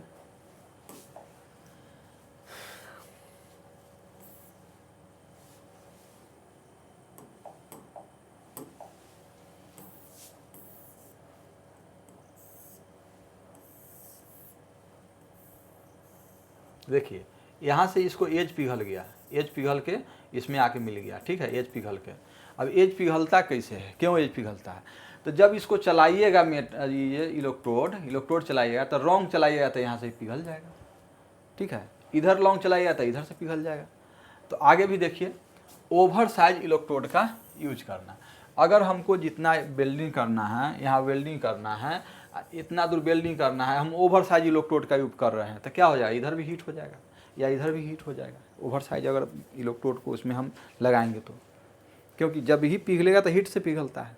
देखिए यहाँ से इसको एज पिघल गया, एज पिघल के इसमें आके मिल गया, ठीक है, एज पिघल के। अब एज पिघलता कैसे है, क्यों एज पिघलता है, तो जब इसको चलाइएगा ये इलेक्ट्रोड चलाइएगा तो रॉन्ग चलाइएगा तो यहाँ से पिघल जाएगा, ठीक है। इधर लॉन्ग चलाइएगा तो इधर से पिघल जाएगा। तो आगे भी देखिए, ओवर साइज इलेक्ट्रोड का यूज करना। अगर हमको जितना वेल्डिंग करना है, यहाँ वेल्डिंग करना है, इतना दूर वेल्डिंग करना है, हम ओवर साइज इलेक्ट्रोड का यूज कर रहे हैं तो क्या हो जाएगा, इधर भी हीट हो जाएगा या इधर भी हीट हो जाएगा। ओवर साइज अगर इलेक्ट्रोड को उसमें हम लगाएंगे तो, क्योंकि जब ही पिघलेगा तो हीट से पिघलता है।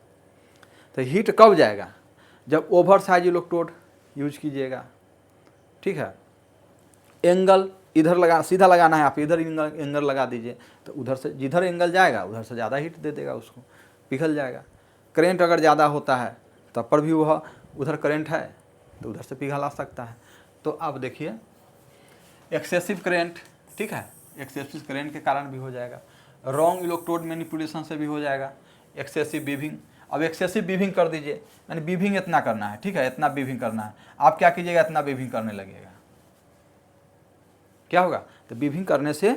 तो हीट कब जाएगा, जब ओवर साइज इलेक्ट्रोड यूज कीजिएगा, ठीक है। एंगल इधर लगा, सीधा लगाना है, आप इधर एंगल लगा दीजिए तो उधर से जिधर एंगल जाएगा उधर से ज़्यादा हीट दे देगा, उसको पिघल जाएगा। करेंट अगर ज़्यादा होता है तब पर भी वह उधर करंट है तो उधर से पिघल आ सकता है। तो अब देखिए एक्सेसिव करंट, ठीक है, एक्सेसिव करंट के कारण भी हो जाएगा। रॉन्ग इलेक्ट्रोड मैनिपुलेशन से भी हो जाएगा। एक्सेसिव बीविंग, अब एक्सेसिव बीविंग कर दीजिए, यानी बीविंग इतना करना है, ठीक है, इतना बीविंग करना है। आप क्या कीजिएगा, इतना बीविंग करने लगेगा, क्या होगा, तो बीविंग करने से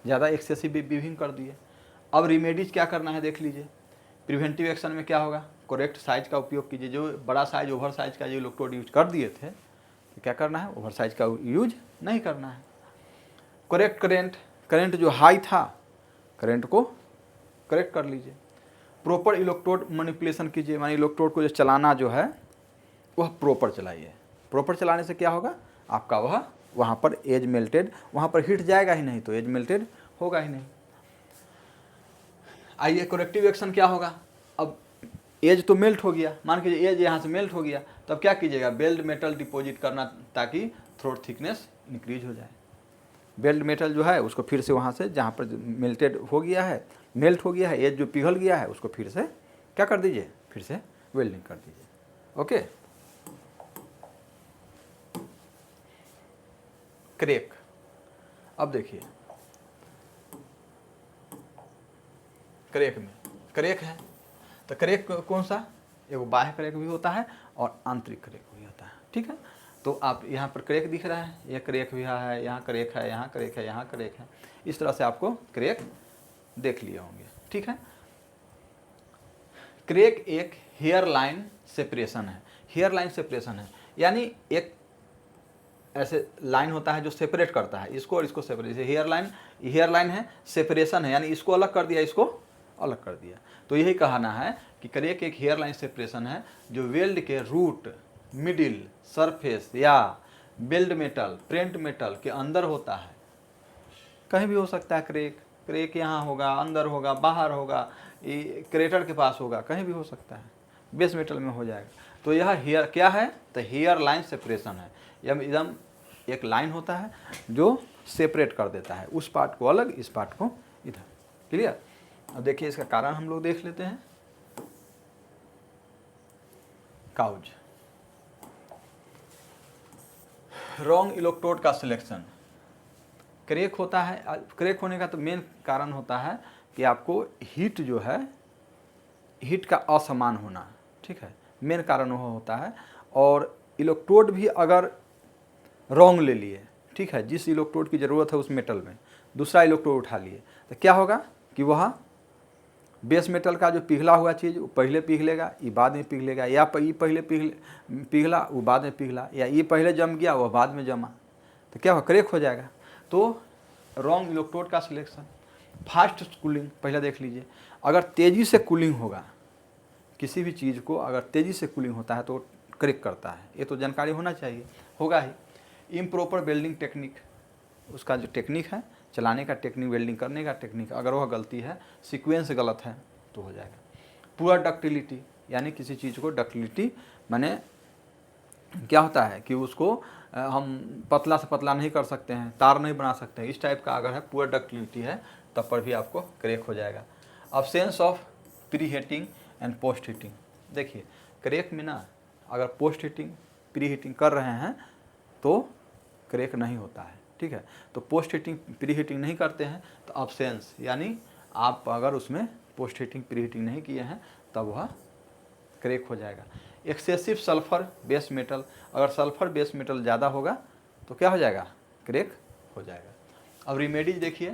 ज़्यादा एक्सेसिव बीविंग कर दिए। अब रिमेडीज क्या करना है देख लीजिए। प्रिवेंटिव एक्शन में क्या होगा, करेक्ट साइज का उपयोग कीजिए। जो बड़ा साइज ओवर साइज का जो इलेक्ट्रोड यूज कर दिए थे तो क्या करना है, ओवर साइज का यूज नहीं करना है। करेक्ट करंट जो हाई था करंट को करेक्ट कर लीजिए। प्रॉपर इलेक्ट्रोड मैनिपुलेशन कीजिए, मानी इलेक्ट्रोड को जो चलाना जो है वह प्रॉपर चलाइए। प्रॉपर चलाने से क्या होगा, आपका वह वहाँ पर एज मेल्टेड, वहाँ पर हीट जाएगा ही नहीं तो एज मेल्टेड होगा ही नहीं। आइए करेक्टिव एक्शन क्या होगा, अब एज तो मेल्ट हो गया, मान लीजिए एज यहाँ से मेल्ट हो गया, तो अब क्या कीजिएगा, बेल्ड मेटल डिपॉजिट करना ताकि थ्रोट थिकनेस इंक्रीज हो जाए। बेल्ड मेटल जो है उसको फिर से वहाँ से जहाँ पर मेल्टेड हो गया है, मेल्ट हो गया है, एज जो पिघल गया है उसको फिर से क्या कर दीजिए, फिर से वेल्डिंग कर दीजिए। ओके। क्रैक, अब देखिए क्रैक में क्रैक है तो क्रैक कौन सा, एगो बाह्य क्रैक भी होता है और आंतरिक क्रैक भी होता है, ठीक है। तो आप यहाँ पर क्रैक दिख रहा है, ये क्रैक भी है, यहाँ क्रैक है, यहाँ क्रैक है, यहाँ क्रैक है, इस तरह से आपको क्रैक देख लिए होंगे, ठीक है। क्रैक एक हेयर लाइन सेपरेशन है। हेयर लाइन सेपरेशन है यानी एक ऐसे लाइन होता है जो सेपरेट करता है इसको और इसको सेपरेट, जैसे हेयर लाइन है, सेपरेशन है यानी इसको अलग कर दिया, इसको अलग कर दिया। तो यही कहना है कि क्रैक एक हेयर लाइन सेपरेशन है जो वेल्ड के रूट, मिडिल, सरफेस या बेल्ड मेटल, प्रिंट मेटल के अंदर होता है। कहीं भी हो सकता है क्रैक यहाँ होगा, अंदर होगा, बाहर होगा, क्रेटर के पास होगा, कहीं भी हो सकता है, बेस मेटल में हो जाएगा। तो यह हेयर क्या है, तो हेयर लाइन सेपरेशन है। यह एकदम एक लाइन होता है जो सेपरेट कर देता है, उस पार्ट को अलग, इस पार्ट को इधर। क्लियर। अब देखिए इसका कारण हम लोग देख लेते हैं। काउज, रॉन्ग इलेक्ट्रोड का सिलेक्शन। क्रैक होता है, क्रैक होने का तो मेन कारण होता है कि आपको हीट जो है, हीट का असमान होना, ठीक है, मेन कारण वो होता है। और इलेक्ट्रोड भी अगर रॉन्ग ले लिए, ठीक है, जिस इलेक्ट्रोड की ज़रूरत है उस मेटल में दूसरा इलेक्ट्रोड उठा लिए तो क्या होगा कि वह बेस मेटल का जो पिघला हुआ चीज़ वो पहले पिघलेगा, ये बाद में पिघलेगा, या ये पहले पिघला वो बाद में पिघला, या ये पहले जम गया वह बाद में जमा, तो क्या होगा, क्रैक हो जाएगा। तो रॉन्ग इलेक्ट्रोड का सिलेक्शन। फास्ट कूलिंग पहले देख लीजिए, अगर तेज़ी से कूलिंग होगा किसी भी चीज़ को, अगर तेज़ी से कूलिंग होता है तो क्रैक करता है, ये तो जानकारी होना चाहिए, होगा ही। इम्प्रॉपर वेल्डिंग टेक्निक, उसका जो टेक्निक है चलाने का टेक्निक, वेल्डिंग करने का टेक्निक, अगर वह गलती है, सीक्वेंस गलत है तो हो जाएगा। पूरा डक्टिलिटी, यानी किसी चीज़ को डक्टिलिटी माने क्या होता है कि उसको हम पतला से पतला नहीं कर सकते हैं, तार नहीं बना सकते हैं, इस टाइप का अगर है, पूरा डक्टिलिटी है तब पर भी आपको क्रैक हो जाएगा। Absence of pre heating and post heating. देखिए क्रैक में ना अगर पोस्ट हीटिंग प्री हीटिंग कर रहे हैं तो क्रैक नहीं होता है, ठीक है। तो पोस्ट हीटिंग प्री हीटिंग नहीं करते हैं तो अब्सेंस, यानी आप अगर उसमें पोस्ट हीटिंग प्री हीटिंग नहीं किए हैं तब वह क्रैक हो जाएगा। एक्सेसिव सल्फर बेस मेटल, अगर सल्फर बेस मेटल ज़्यादा होगा तो क्या हो जाएगा, क्रैक हो जाएगा। अब रिमेडीज देखिए,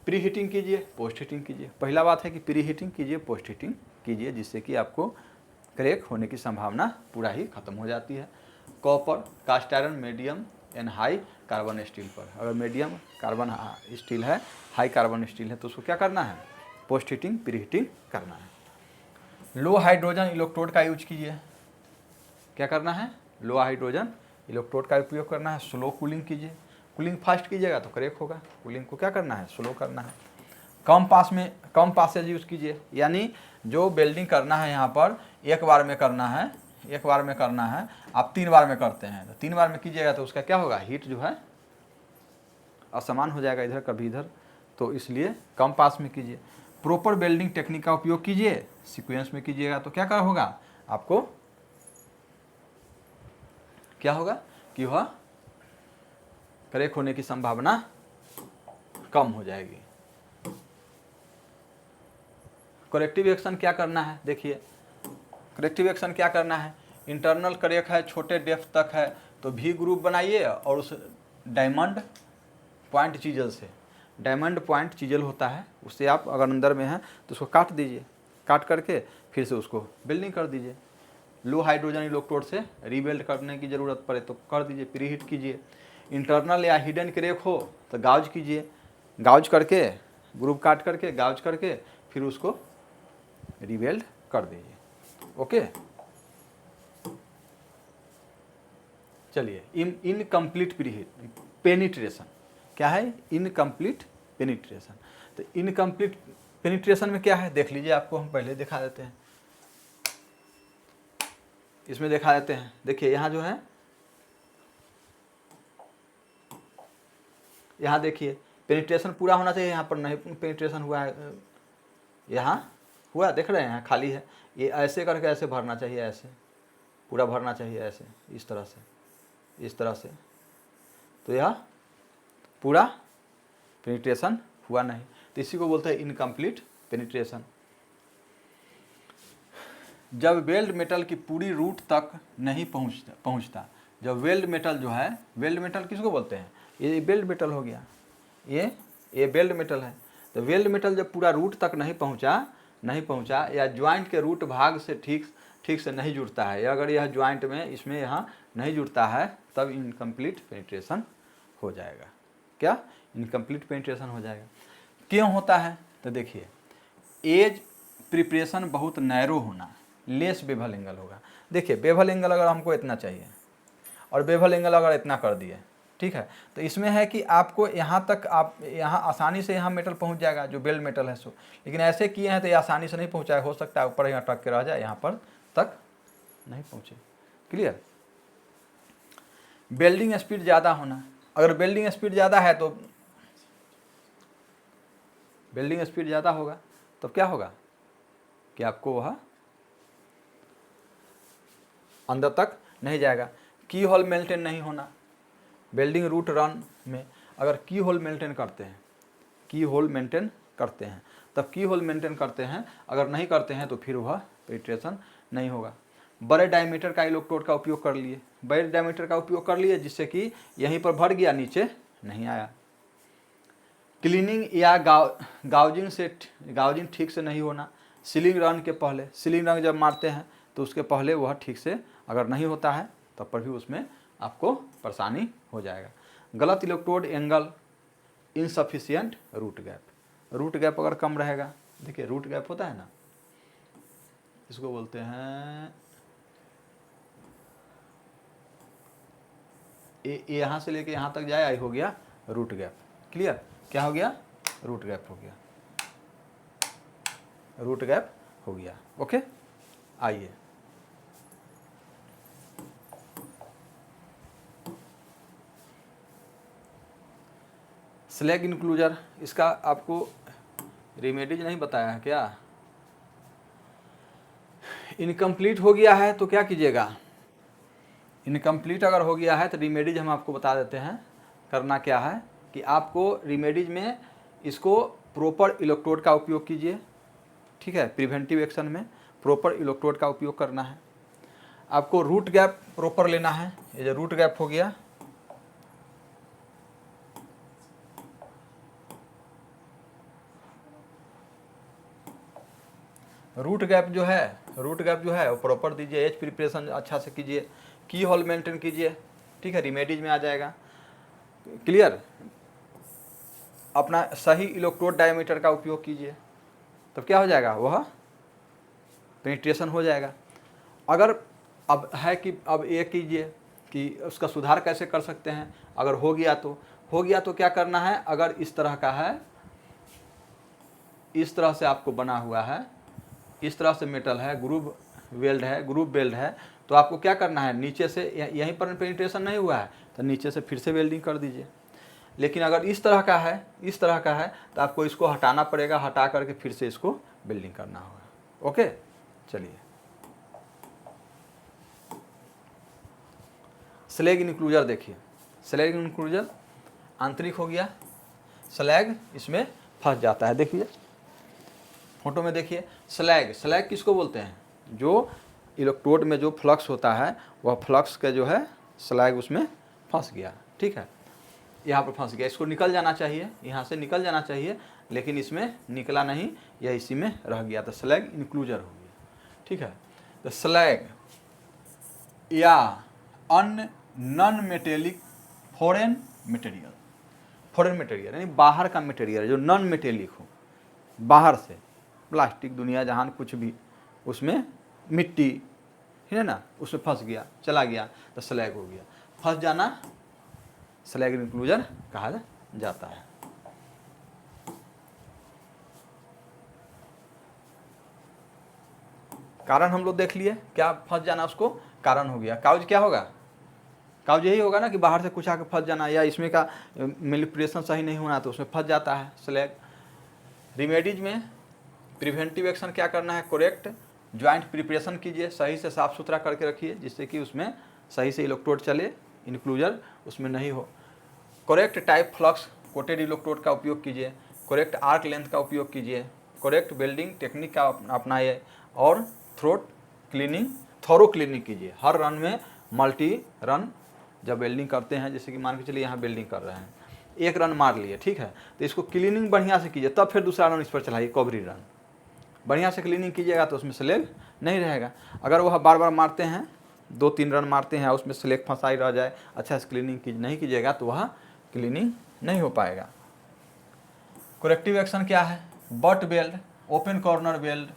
प्री हीटिंग कीजिए, पोस्ट हीटिंग कीजिए। पहला बात है कि प्री हीटिंग कीजिए, पोस्ट हीटिंग कीजिए, जिससे कि आपको क्रैक होने की संभावना पूरा ही खत्म हो जाती है। Copper, cast iron, medium and high carbon steel पर, अगर मीडियम कार्बन स्टील है, हाई कार्बन स्टील है, तो उसको क्या करना है, पोस्ट हीटिंग प्री हीटिंग करना है। लो हाइड्रोजन इलेक्ट्रोड का यूज कीजिए। क्या करना है, लो हाइड्रोजन इलेक्ट्रोड का उपयोग करना है। स्लो कूलिंग कीजिए, कूलिंग फास्ट कीजिएगा तो क्रैक होगा, कूलिंग को क्या करना है, स्लो करना है। कम पासेज यूज़ कीजिए, यानी जो वेल्डिंग करना है यहाँ पर एक बार में करना है, आप 3 बार में करते हैं, तो 3 बार में कीजिएगा तो उसका क्या होगा, हीट जो है असमान हो जाएगा, इधर कभी इधर, तो इसलिए कम पास में कीजिए। प्रॉपर वेल्डिंग टेक्निक का उपयोग कीजिए, सीक्वेंस में कीजिएगा तो क्या होगा, आपको क्या होगा कि वह क्रैक होने की संभावना कम हो जाएगी। करेक्टिव एक्शन क्या करना है, देखिए करेक्टिव एक्शन क्या करना है, इंटरनल क्रैक है, छोटे डेप्थ तक है, तो वी ग्रुप बनाइए और उस डायमंड पॉइंट चीजल से, डायमंड पॉइंट चीजल होता है, उससे आप अगर अंदर में है तो उसको काट दीजिए, काट करके फिर से उसको वेल्डिंग कर दीजिए। लो हाइड्रोजन इलेक्ट्रोड से रीवेल्ड करने की ज़रूरत पड़े तो कर दीजिए, प्री हीट कीजिए। इंटरनल या हिडन क्रैक हो तो गाउज कीजिए, गाउज करके ग्रुप काट करके गाउज करके फिर उसको रिवेल्ड कर दीजिए। ओके, चलिए इनकम्प्लीट पेनिट्रेशन क्या है, इनकम्प्लीट पेनिट्रेशन। तो इनकम्प्लीट पेनिट्रेशन में क्या है देख लीजिए, आपको हम पहले दिखा देते हैं, इसमें दिखा देते हैं। देखिए यहाँ जो है, यहाँ देखिए पेनिट्रेशन पूरा होना चाहिए, यहाँ पर नहीं पेनिट्रेशन हुआ है, यहाँ हुआ, देख रहे हैं यहाँ खाली है, ये ऐसे करके ऐसे भरना चाहिए, ऐसे पूरा भरना चाहिए, ऐसे इस तरह से, इस तरह से, तो यह पूरा पेनिट्रेशन हुआ नहीं, तो इसी को बोलते हैं इनकम्प्लीट पेनिट्रेशन। जब वेल्ड मेटल की पूरी रूट तक नहीं पहुंचता, जब वेल्ड मेटल जो है, वेल्ड मेटल किसको बोलते हैं, ये वेल्ड मेटल हो गया, ये वेल्ड मेटल है, तो वेल्ड मेटल जब पूरा रूट तक नहीं पहुंचा या ज्वाइंट के रूट भाग से ठीक से नहीं जुड़ता है, या अगर यह ज्वाइंट में इसमें यहाँ नहीं जुड़ता है, तब इनकम्प्लीट पेनिट्रेशन हो जाएगा। क्या, इनकम्प्लीट पेनिट्रेशन हो जाएगा। क्यों होता है, तो देखिए एज प्रिपरेशन बहुत नैरो होना, लेस बेवल एंगल होगा। देखिए बेवल एंगल अगर हमको इतना चाहिए और बेवल एंगल अगर इतना कर दिए, ठीक है, तो इसमें है कि आपको यहाँ तक, आप यहाँ आसानी से यहाँ मेटल पहुँच जाएगा जो बेल्ट मेटल है सो, लेकिन ऐसे किए हैं तो ये आसानी से नहीं पहुँचाए, हो सकता है ऊपर यहाँ अटक के रह जाए, यहाँ पर तक नहीं पहुँचे। क्लियर। वेल्डिंग स्पीड ज़्यादा होना, अगर वेल्डिंग स्पीड ज़्यादा है तो वेल्डिंग स्पीड ज़्यादा होगा तो क्या होगा कि आपको वह अंदर तक नहीं जाएगा। की होल मेंटेन नहीं होना, वेल्डिंग रूट रन में अगर की होल मेंटेन करते हैं, तब की होल मेंटेन करते हैं, अगर नहीं करते हैं तो फिर वह पेनिट्रेशन नहीं होगा। बड़े डायमीटर का इलेक्ट्रोड का उपयोग कर लिए, जिससे कि यहीं पर भर गया, नीचे नहीं आया। क्लीनिंग या गाउजिंग ठीक से नहीं होना, सीलिंग रन के पहले, सीलिंग रन जब मारते हैं तो उसके पहले वह ठीक से अगर नहीं होता है तब पर भी उसमें आपको परेशानी हो जाएगा। गलत electrode angle, insufficient root gap अगर कम रहेगा, देखिए रूट गैप होता है ना, इसको बोलते हैं, यहाँ से लेके यहाँ तक जाए, आई हो गया रूट गैप। क्लियर, क्या हो गया, रूट गैप हो गया। ओके, आइए स्लैग इंक्लूजर, इसका आपको रेमेडीज नहीं बताया है क्या। इनकम्प्लीट हो गया है तो क्या कीजिएगा, इनकम्प्लीट अगर हो गया है तो रेमेडीज हम आपको बता देते हैं। करना क्या है कि आपको रेमेडीज में इसको प्रॉपर इलेक्ट्रोड का उपयोग कीजिए, ठीक है, प्रिवेंटिव एक्शन में प्रॉपर इलेक्ट्रोड का उपयोग करना है। आपको रूट गैप प्रॉपर लेना है, ये जो रूट गैप हो गया, रूट गैप जो है वो प्रॉपर दीजिए, एज प्रिपरेशन अच्छा से कीजिए, की होल मेंटेन कीजिए, ठीक है, रिमेडीज में आ जाएगा। क्लियर। अपना सही इलेक्ट्रोड डायमीटर का उपयोग कीजिए, तब क्या हो जाएगा, वह पेनिट्रेशन हो जाएगा। अगर अब है कि अब ये कीजिए कि उसका सुधार कैसे कर सकते हैं, अगर हो गया तो क्या करना है, अगर इस तरह का है, इस तरह से आपको बना हुआ है, इस तरह से मेटल है, ग्रूव वेल्ड है, तो आपको क्या करना है, नीचे से यहीं पर पेनिट्रेशन नहीं हुआ है तो नीचे से फिर से वेल्डिंग कर दीजिए। लेकिन अगर इस तरह का है तो आपको इसको हटाना पड़ेगा, हटा करके फिर से इसको वेल्डिंग करना होगा। ओके, चलिए। स्लैग इंक्लूजर देखिए, स्लैग इंक्लूजर आंतरिक हो गया, स्लैग इसमें फंस जाता है। देखिए फोटो में देखिए, स्लैग किसको बोलते हैं, जो इलेक्ट्रोड में जो फ्लक्स होता है वह फ्लक्स का जो है स्लैग उसमें फंस गया, ठीक है, यहाँ पर फंस गया, इसको निकल जाना चाहिए, यहाँ से निकल जाना चाहिए, लेकिन इसमें निकला नहीं, यह इसी में रह गया, तो स्लैग इंक्लूजर हो गया, ठीक है। तो स्लैग या अन्य नॉन मेटेलिक फॉरेन मटेरियल यानी बाहर का मटेरियल जो नॉन मेटेलिक हो, बाहर से प्लास्टिक दुनिया जहान कुछ भी, उसमें मिट्टी है ना, उसमें फंस गया, चला गया, तो स्लैग हो गया। फंस जाना स्लैग इंक्लूजर कहा जाता है। कारण हम लोग देख लिए, क्या फंस जाना, उसको कारण हो गया। काउज क्या होगा, काउज यही होगा ना कि बाहर से कुछ आके फंस जाना, या इसमें का मैनिपुलेशन सही नहीं होना तो उसमें फंस जाता है स्लैग। रिमेडीज में प्रिवेंटिव एक्शन क्या करना है, करेक्ट ज्वाइंट प्रिपरेशन कीजिए, सही से साफ़ सुथरा करके रखिए, जिससे कि उसमें सही से इलेक्ट्रोड चले, इंक्लूजर उसमें नहीं हो। Correct type flux coated electrode का उपयोग कीजिए, करेक्ट आर्क लेंथ का उपयोग कीजिए, करेक्ट वेल्डिंग टेक्निक का अपनाइए, और थोरो क्लीनिंग कीजिए। हर रन में मल्टी रन जब वेल्डिंग करते हैं, जैसे कि मान के चलिए यहाँ वेल्डिंग कर रहे हैं, एक रन मार लिए, ठीक है, तो इसको क्लीनिंग बढ़िया से कीजिए, तब फिर दूसरा रन इस पर चलाइए, कवरी रन बढ़िया से क्लीनिंग कीजिएगा तो उसमें स्लैग नहीं रहेगा। अगर वह बार बार मारते हैं, 2-3 रन मारते हैं, उसमें स्लैग फंसा ही रह जाए, अच्छा से क्लीनिंग नहीं कीजिएगा तो वह क्लीनिंग नहीं हो पाएगा। करेक्टिव एक्शन क्या है, butt weld open corner weld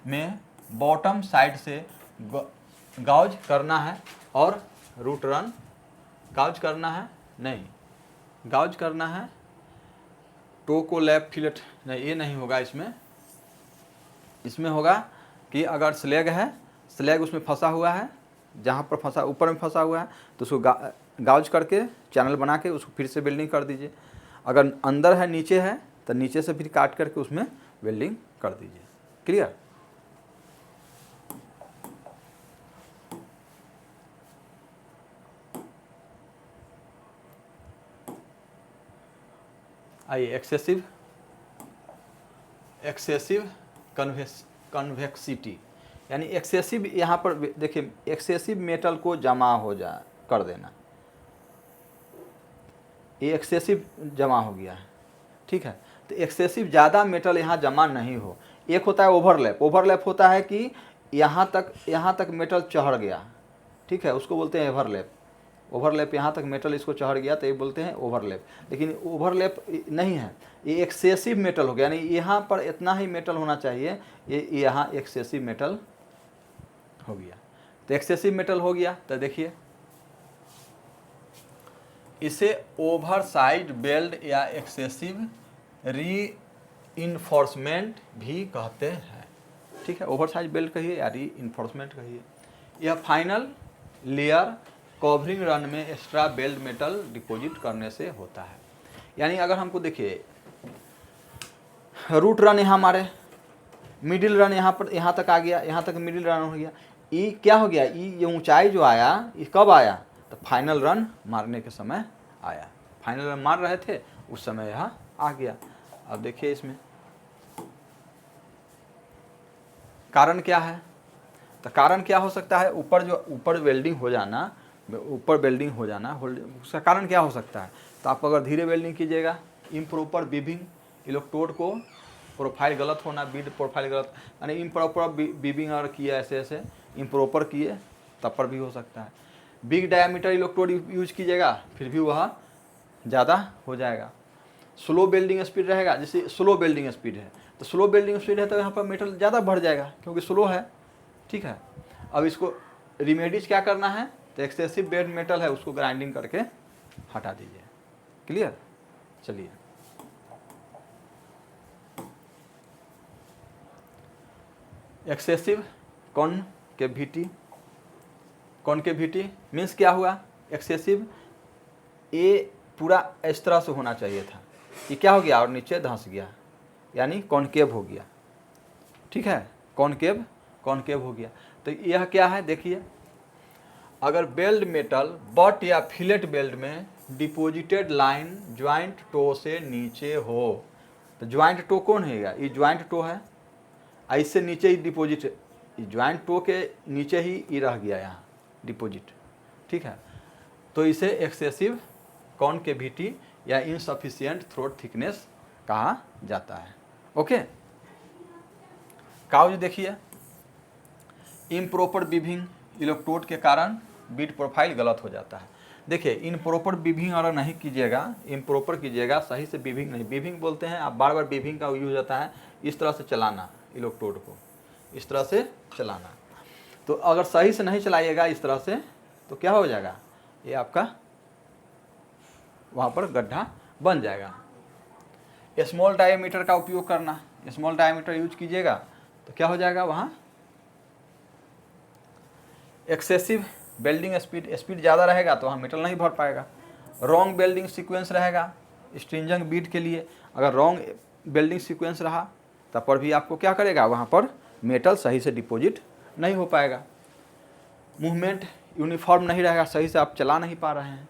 में बॉटम साइड से गाउज करना है, और रूट रन गाउज करना है नहीं, गाउज करना है, टो को लैप फिलेट नहीं, ये नहीं होगा इसमें होगा कि अगर स्लैग है, स्लैग उसमें फंसा हुआ है, जहाँ पर फंसा ऊपर में फंसा हुआ है तो उसको गाउज करके चैनल बना के उसको फिर से वेल्डिंग कर दीजिए। अगर अंदर है, नीचे है, तो नीचे से फिर काट करके उसमें वेल्डिंग कर दीजिए। क्लियर। आइए, एक्सेसिव कन्वेक्सिटी यानी एक्सेसिव, यहाँ पर देखिए एक्सेसिव मेटल को जमा कर देना, ये एक्सेसिव जमा हो गया है, ठीक है, तो एक्सेसिव ज़्यादा मेटल यहाँ जमा नहीं हो। एक होता है ओवरलैप होता है कि यहाँ तक मेटल चढ़ गया, ठीक है, उसको बोलते हैं ओवरलैप यहाँ तक मेटल इसको चढ़ गया तो ये बोलते हैं ओवरलैप। लेकिन ओवरलैप नहीं है, ये एक्सेसिव मेटल हो गया, यानी यहाँ पर इतना ही मेटल होना चाहिए, ये यहाँ एक्सेसिव मेटल हो गया। तो एक्सेसिव मेटल हो गया तो देखिए, इसे ओवरसाइज बेल्ट या एक्सेसिव रीइंफोर्समेंट भी कहते हैं, ठीक है, ओवरसाइज बेल्ट कहिए या रीइंफोर्समेंट कहिए। यह फाइनल लेयर कवरिंग रन में एक्स्ट्रा बेल्ट मेटल डिपॉजिट करने से होता है। यानी अगर हमको देखिए रूट रन यहाँ मारे, मिडिल रन यहाँ तक आ गया, यहाँ तक मिडिल रन हो गया, ये क्या हो गया, ये ऊंचाई जो आया ये कब आया, तो फाइनल रन मारने के समय आया, फाइनल रन मार रहे थे उस समय यहाँ आ गया। अब देखिए इसमें कारण क्या है, तो कारण क्या हो सकता है, ऊपर वेल्डिंग हो जाना, उसका कारण क्या हो सकता है। तो आप अगर धीरे वेल्डिंग कीजिएगा, इम्प्रॉपर वीविंग, इलेक्ट्रोड को प्रोफाइल गलत होना, बीड प्रोफाइल गलत, यानी इम्प्रॉपर बीबिंग और किए ऐसे ऐसे इम्प्रॉपर किए तब पर भी हो सकता है। बिग डायमीटर इलेक्ट्रोड यूज कीजिएगा फिर भी वह ज़्यादा हो जाएगा। स्लो बेल्डिंग स्पीड रहेगा, जैसे स्लो बेल्डिंग स्पीड है तो स्लो बेल्डिंग स्पीड है तो यहाँ पर मेटल ज़्यादा बढ़ जाएगा क्योंकि स्लो है, ठीक है। अब इसको रिमेडीज क्या करना है, तो एक्सेसिव बेड मेटल है उसको ग्राइंडिंग करके हटा दीजिए। क्लियर, चलिए एक्सेसिव कॉनकेविटी, कॉनकेविटी मीन्स क्या हुआ, एक्सेसिव ये पूरा इस तरह से होना चाहिए था, ये क्या हो गया और नीचे धंस गया यानी कॉनकेव हो गया, ठीक है, कॉनकेव कॉनकेव हो गया। तो यह क्या है देखिए, अगर बेल्ट मेटल बट या फिलेट बेल्ट में डिपोजिटेड लाइन ज्वाइंट टो से नीचे हो, तो ज्वाइंट टो कौन है, ये ज्वाइंट टो है, इससे नीचे ही डिपोजिट, ज्वाइंट टो के नीचे ही ये रह गया यहाँ डिपोजिट, ठीक है, तो इसे एक्सेसिव कॉनकेविटी या इनसफिशिएंट थ्रोट थिकनेस कहा जाता है। ओके, काउज देखिए, इम्प्रॉपर बीविंग इलेक्ट्रोड के कारण बीट प्रोफाइल गलत हो जाता है। देखिए इम्प्रॉपर बीविंग अगर नहीं कीजिएगा, इम्प्रॉपर कीजिएगा, सही से बीविंग नहीं, बीविंग बोलते हैं आप बार बार बीविंग का यूज होता है इस तरह से चलाना इलेक्ट्रोड को, इस तरह से चलाना, तो अगर सही से नहीं चलाइएगा इस तरह से तो क्या हो जाएगा, ये आपका वहाँ पर गड्ढा बन जाएगा। स्मॉल डायमीटर का उपयोग करना, स्मॉल डायमीटर यूज कीजिएगा तो क्या हो जाएगा, वहाँ एक्सेसिव बेल्डिंग स्पीड, स्पीड ज़्यादा रहेगा तो वहाँ मेटल नहीं भर पाएगा। रॉन्ग बेल्डिंग सीक्वेंस रहेगा स्ट्रिंजन बीट के लिए, अगर रॉन्ग बेल्डिंग सीक्वेंस रहा तब पर भी आपको क्या करेगा, वहाँ पर मेटल सही से डिपॉजिट नहीं हो पाएगा। मूवमेंट यूनिफॉर्म नहीं रहेगा, सही से आप चला नहीं पा रहे हैं।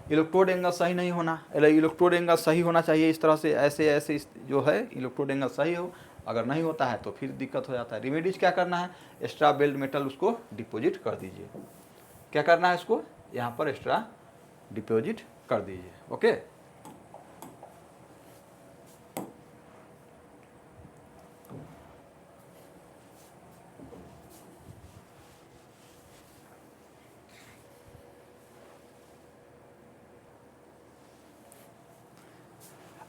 इलेक्ट्रोड एंगल सही नहीं होना, इलेक्ट्रोड एंगल सही होना चाहिए इस तरह से, ऐसे ऐसे जो है इलेक्ट्रोड एंगल सही हो, अगर नहीं होता है तो फिर दिक्कत हो जाता है। रिमेडीज क्या करना है, एक्स्ट्रा बेल्ट मेटल उसको डिपॉजिट कर दीजिए, क्या करना है इसको, यहाँ पर एक्स्ट्रा डिपॉजिट कर दीजिए। ओके,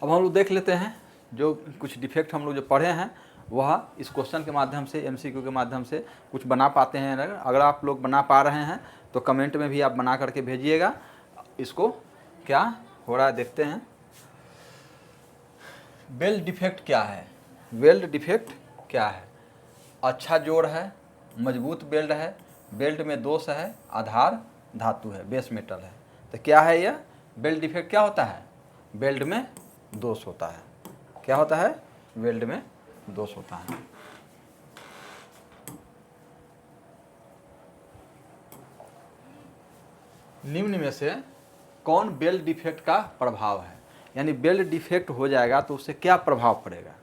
अब हम लोग देख लेते हैं जो कुछ डिफेक्ट हम लोग जो पढ़े हैं वह इस क्वेश्चन के माध्यम से, एमसीक्यू के माध्यम से कुछ बना पाते हैं। अगर आप लोग बना पा रहे हैं तो कमेंट में भी आप बना करके भेजिएगा। इसको क्या हो रहा है देखते हैं। वेल्ड डिफेक्ट क्या है, वेल्ड डिफेक्ट क्या है, अच्छा जोड़ है, मजबूत बेल्ट है, बेल्ट में दोष है, आधार धातु है, बेस मेटल है, तो क्या है यह बेल्ट डिफेक्ट, क्या होता है, बेल्ट में दोष होता है, क्या होता है, वेल्ड में दोष होता है। निम्न में से कौन बेल्ट डिफेक्ट का प्रभाव है, यानी बेल्ट डिफेक्ट हो जाएगा तो उससे क्या प्रभाव पड़ेगा,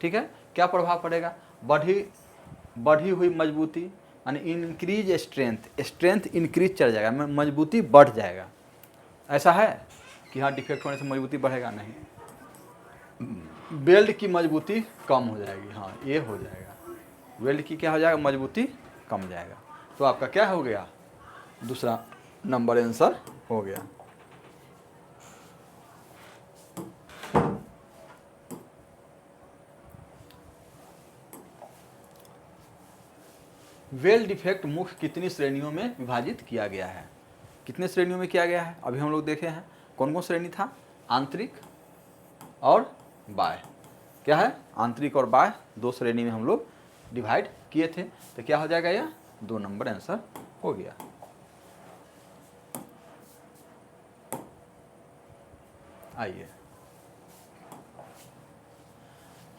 ठीक है, क्या प्रभाव पड़ेगा, बढ़ी हुई मजबूती, यानी इंक्रीज स्ट्रेंथ, स्ट्रेंथ इंक्रीज चल जाएगा, मजबूती बढ़ जाएगा। ऐसा है कि हाँ डिफेक्ट होने से मजबूती बढ़ेगा, नहीं, बेल्ट की मजबूती कम हो जाएगी, हाँ ये हो जाएगा, वेल्ड की क्या हो जाएगा, मजबूती कम जाएगा। तो आपका क्या हो गया, दूसरा नंबर आंसर हो गया। वेल्ड डिफेक्ट मुख्य कितनी श्रेणियों में विभाजित किया गया है, कितने श्रेणियों में किया गया है, अभी हम लोग देखे हैं कौन कौन श्रेणी था, आंतरिक और बाह्य, क्या है, आंतरिक और बाह्य दो श्रेणी में हम लोग डिवाइड किए थे, तो क्या हो जाएगा, यह 2 नंबर आंसर हो गया। आइए,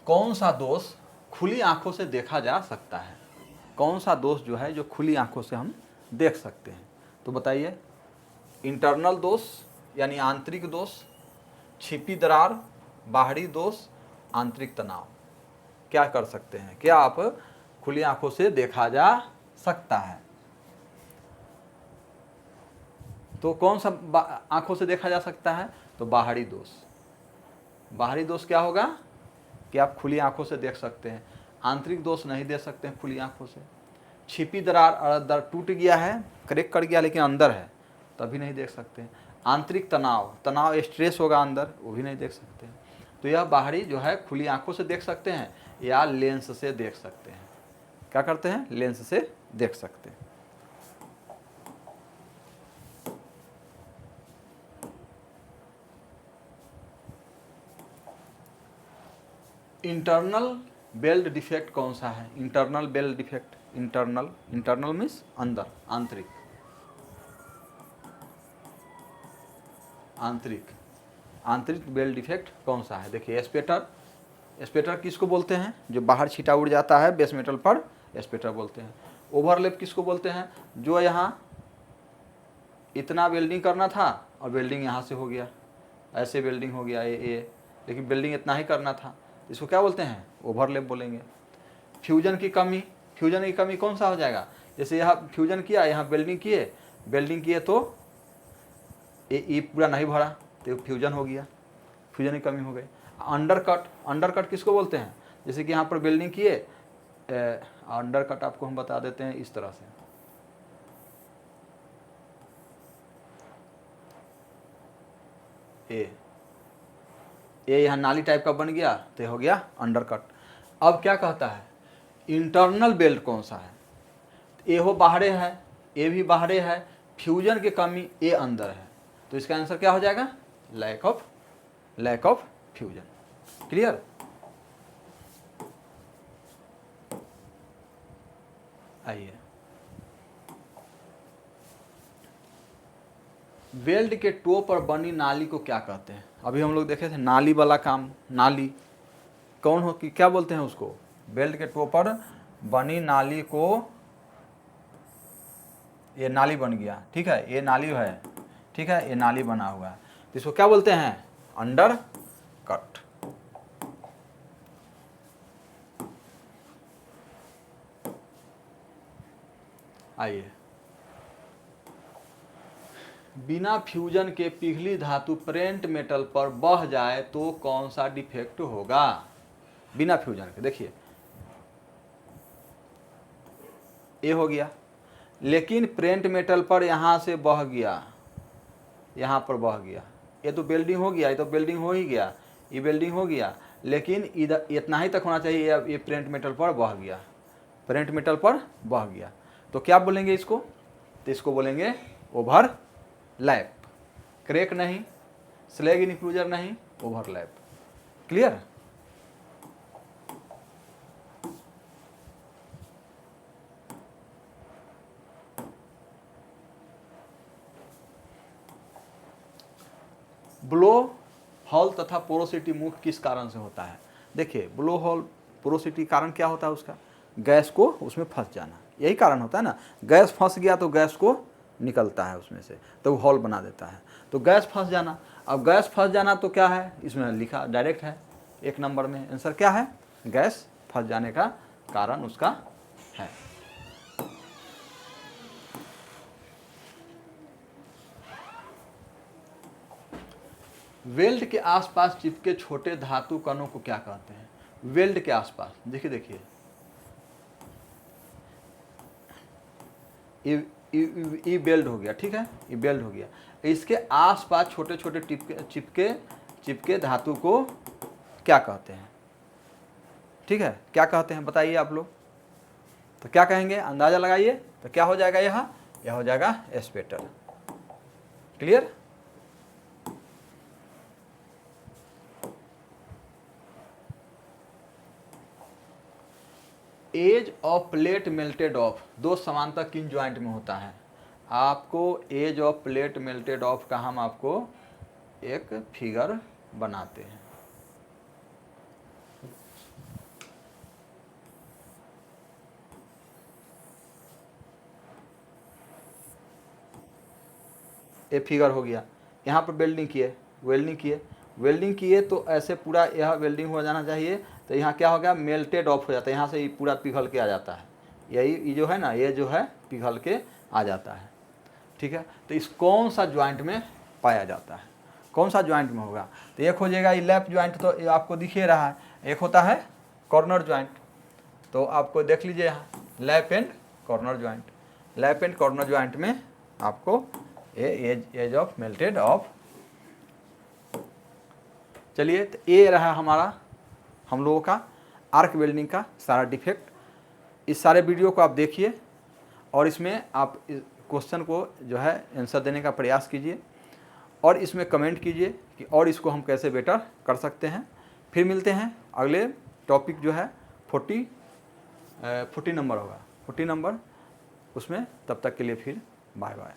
कौन सा दोष खुली आंखों से देखा जा सकता है, कौन सा दोष जो है जो खुली आंखों से हम देख सकते हैं, तो बताइए, इंटरनल दोष यानी आंतरिक दोष, छिपी दरार, बाहरी दोष, आंतरिक तनाव, क्या कर सकते हैं, क्या आप खुली आंखों से देखा जा सकता है, तो कौन सा आंखों से देखा जा सकता है, तो बाहरी दोष, बाहरी दोष क्या होगा, कि आप खुली आंखों से देख सकते हैं। आंतरिक दोष नहीं दे सकते हैं खुली आंखों से। छिपी दरार, दर टूट गया है, क्रैक कर गया लेकिन अंदर है, तभी नहीं देख सकते हैं। आंतरिक तनाव, तनाव स्ट्रेस होगा अंदर, वो भी नहीं देख सकते हैं। तो यह बाहरी जो है खुली आंखों से देख सकते हैं या लेंस से देख सकते हैं। क्या करते हैं? लेंस से देख सकते हैं। इंटरनल बेल्ट डिफेक्ट कौन सा है? Internal belt defect, internal, internal means अंदर, आंतरिक, आंतरिक, आंतरिक बेल्ट डिफेक्ट कौन सा है? देखिए स्पेटर, स्पेटर किसको बोलते हैं? जो बाहर छीटा उड़ जाता है बेस मेटल पर, स्पेटर बोलते हैं। ओवरलैप किसको बोलते हैं? जो यहाँ इतना वेल्डिंग करना था और वेल्डिंग यहाँ से हो गया, ऐसे वेल्डिंग हो गया ये, लेकिन वेल्डिंग इतना ही करना था, इसको क्या बोलते हैं? ओवरलैप बोलेंगे। फ्यूजन की कमी, फ्यूजन की कमी कौन सा हो जाएगा? जैसे यहाँ फ्यूजन किया, यहाँ वेल्डिंग किए, वेल्डिंग किए तो ये पूरा नहीं भरा तो फ्यूजन हो गया, फ्यूजन की कमी हो गई। अंडरकट, अंडरकट किसको बोलते हैं? जैसे कि यहाँ पर वेल्डिंग किए, अंडरकट आपको हम बता देते हैं इस तरह से, ये यहाँ नाली टाइप का बन गया तो हो गया अंडरकट। अब क्या कहता है? इंटरनल बेल्ट कौन सा है? ए हो बाहरे है, ए भी बाहरे है, फ्यूजन की कमी ए अंदर है, तो इसका आंसर क्या हो जाएगा? Lack of fusion. क्लियर? आइए, बेल्ट के टो पर बनी नाली को क्या कहते हैं? अभी हम लोग देखे थे नाली वाला काम, नाली कौन हो कि क्या बोलते हैं उसको? बेल्ट के टो पर बनी नाली को, ये नाली बन गया, ठीक है, ये नाली है, ठीक है, ये नाली बना हुआ है, तो इसको क्या बोलते हैं? Under cut. आइए, बिना फ्यूजन के पिघली धातु प्रेंट मेटल पर बह जाए तो कौन सा डिफेक्ट होगा? बिना फ्यूजन के, देखिए ये हो गया, लेकिन प्रेंट मेटल पर यहाँ से बह गया, यहाँ पर बह गया, ये तो वेल्डिंग हो गया, ये तो वेल्डिंग हो ही गया, ये वेल्डिंग हो गया, लेकिन इधर इतना ही तक होना चाहिए, ये प्रेंट मेटल पर बह गया, प्रेंट मेटल पर बह गया, तो क्या बोलेंगे इसको? तो इसको बोलेंगे ओवरलैप। क्रैक नहीं, स्लैग इनक्लूजर नहीं, ओवरलैप। क्लियर? ब्लो हॉल तथा पोरोसिटी मुख्य किस कारण से होता है? देखिए ब्लो हॉल पोरोसिटी कारण क्या होता है उसका? गैस को उसमें फंस जाना, यही कारण होता है ना। गैस फंस गया तो गैस को निकलता है उसमें से, तो हॉल बना देता है, तो गैस फंस जाना। अब गैस फंस जाना तो क्या है? इसमें लिखा डायरेक्ट है, एक नंबर में आंसर क्या है? गैस फंस जाने का कारण उसका है। वेल्ड के आसपास चिपके छोटे धातु कणों को क्या कहते हैं? वेल्ड के आसपास, देखिए देखिए, ये बेल्ट हो गया, ठीक है, ये बेल्ट हो गया, इसके आसपास छोटे छोटे चिपके धातु को क्या कहते हैं? ठीक है, क्या कहते हैं बताइए आप लोग? तो क्या कहेंगे? अंदाजा लगाइए, तो क्या हो जाएगा? यह हो जाएगा spatter. Clear? Edge of plate melted off, दो समांतर किन ज्वाइंट में होता है? आपको edge of plate melted off का हम आपको एक फिगर बनाते हैं। ये फिगर हो गया, यहाँ पर वेल्डिंग किए, वेल्डिंग किए तो ऐसे पूरा यह वेल्डिंग हो जाना चाहिए, तो यहाँ क्या हो गया? मेल्टेड ऑफ हो जाता है, यहाँ से ये पूरा पिघल के आ जाता है, यही जो है ना, ये जो है पिघल के आ जाता है, ठीक है। तो इस कौन सा ज्वाइंट में पाया जाता है? कौन सा ज्वाइंट में होगा, तो एक हो जाएगा ये लैप ज्वाइंट, तो ये आपको दिख ही रहा है। एक होता है कॉर्नर ज्वाइंट, तो आपको देख लीजिए यहाँ lap and corner joint. Lap and corner joint में आपको एज ऑफ मेल्टेड ऑफ। चलिए, तो ये रहा हमारा हम लोगों का आर्क वेल्डिंग का सारा डिफेक्ट। इस सारे वीडियो को आप देखिए और इसमें आप क्वेश्चन को जो है आंसर देने का प्रयास कीजिए और इसमें कमेंट कीजिए कि और इसको हम कैसे बेटर कर सकते हैं। फिर मिलते हैं अगले टॉपिक जो है 40 नंबर होगा, 40 नंबर उसमें। तब तक के लिए फिर बाय बाय।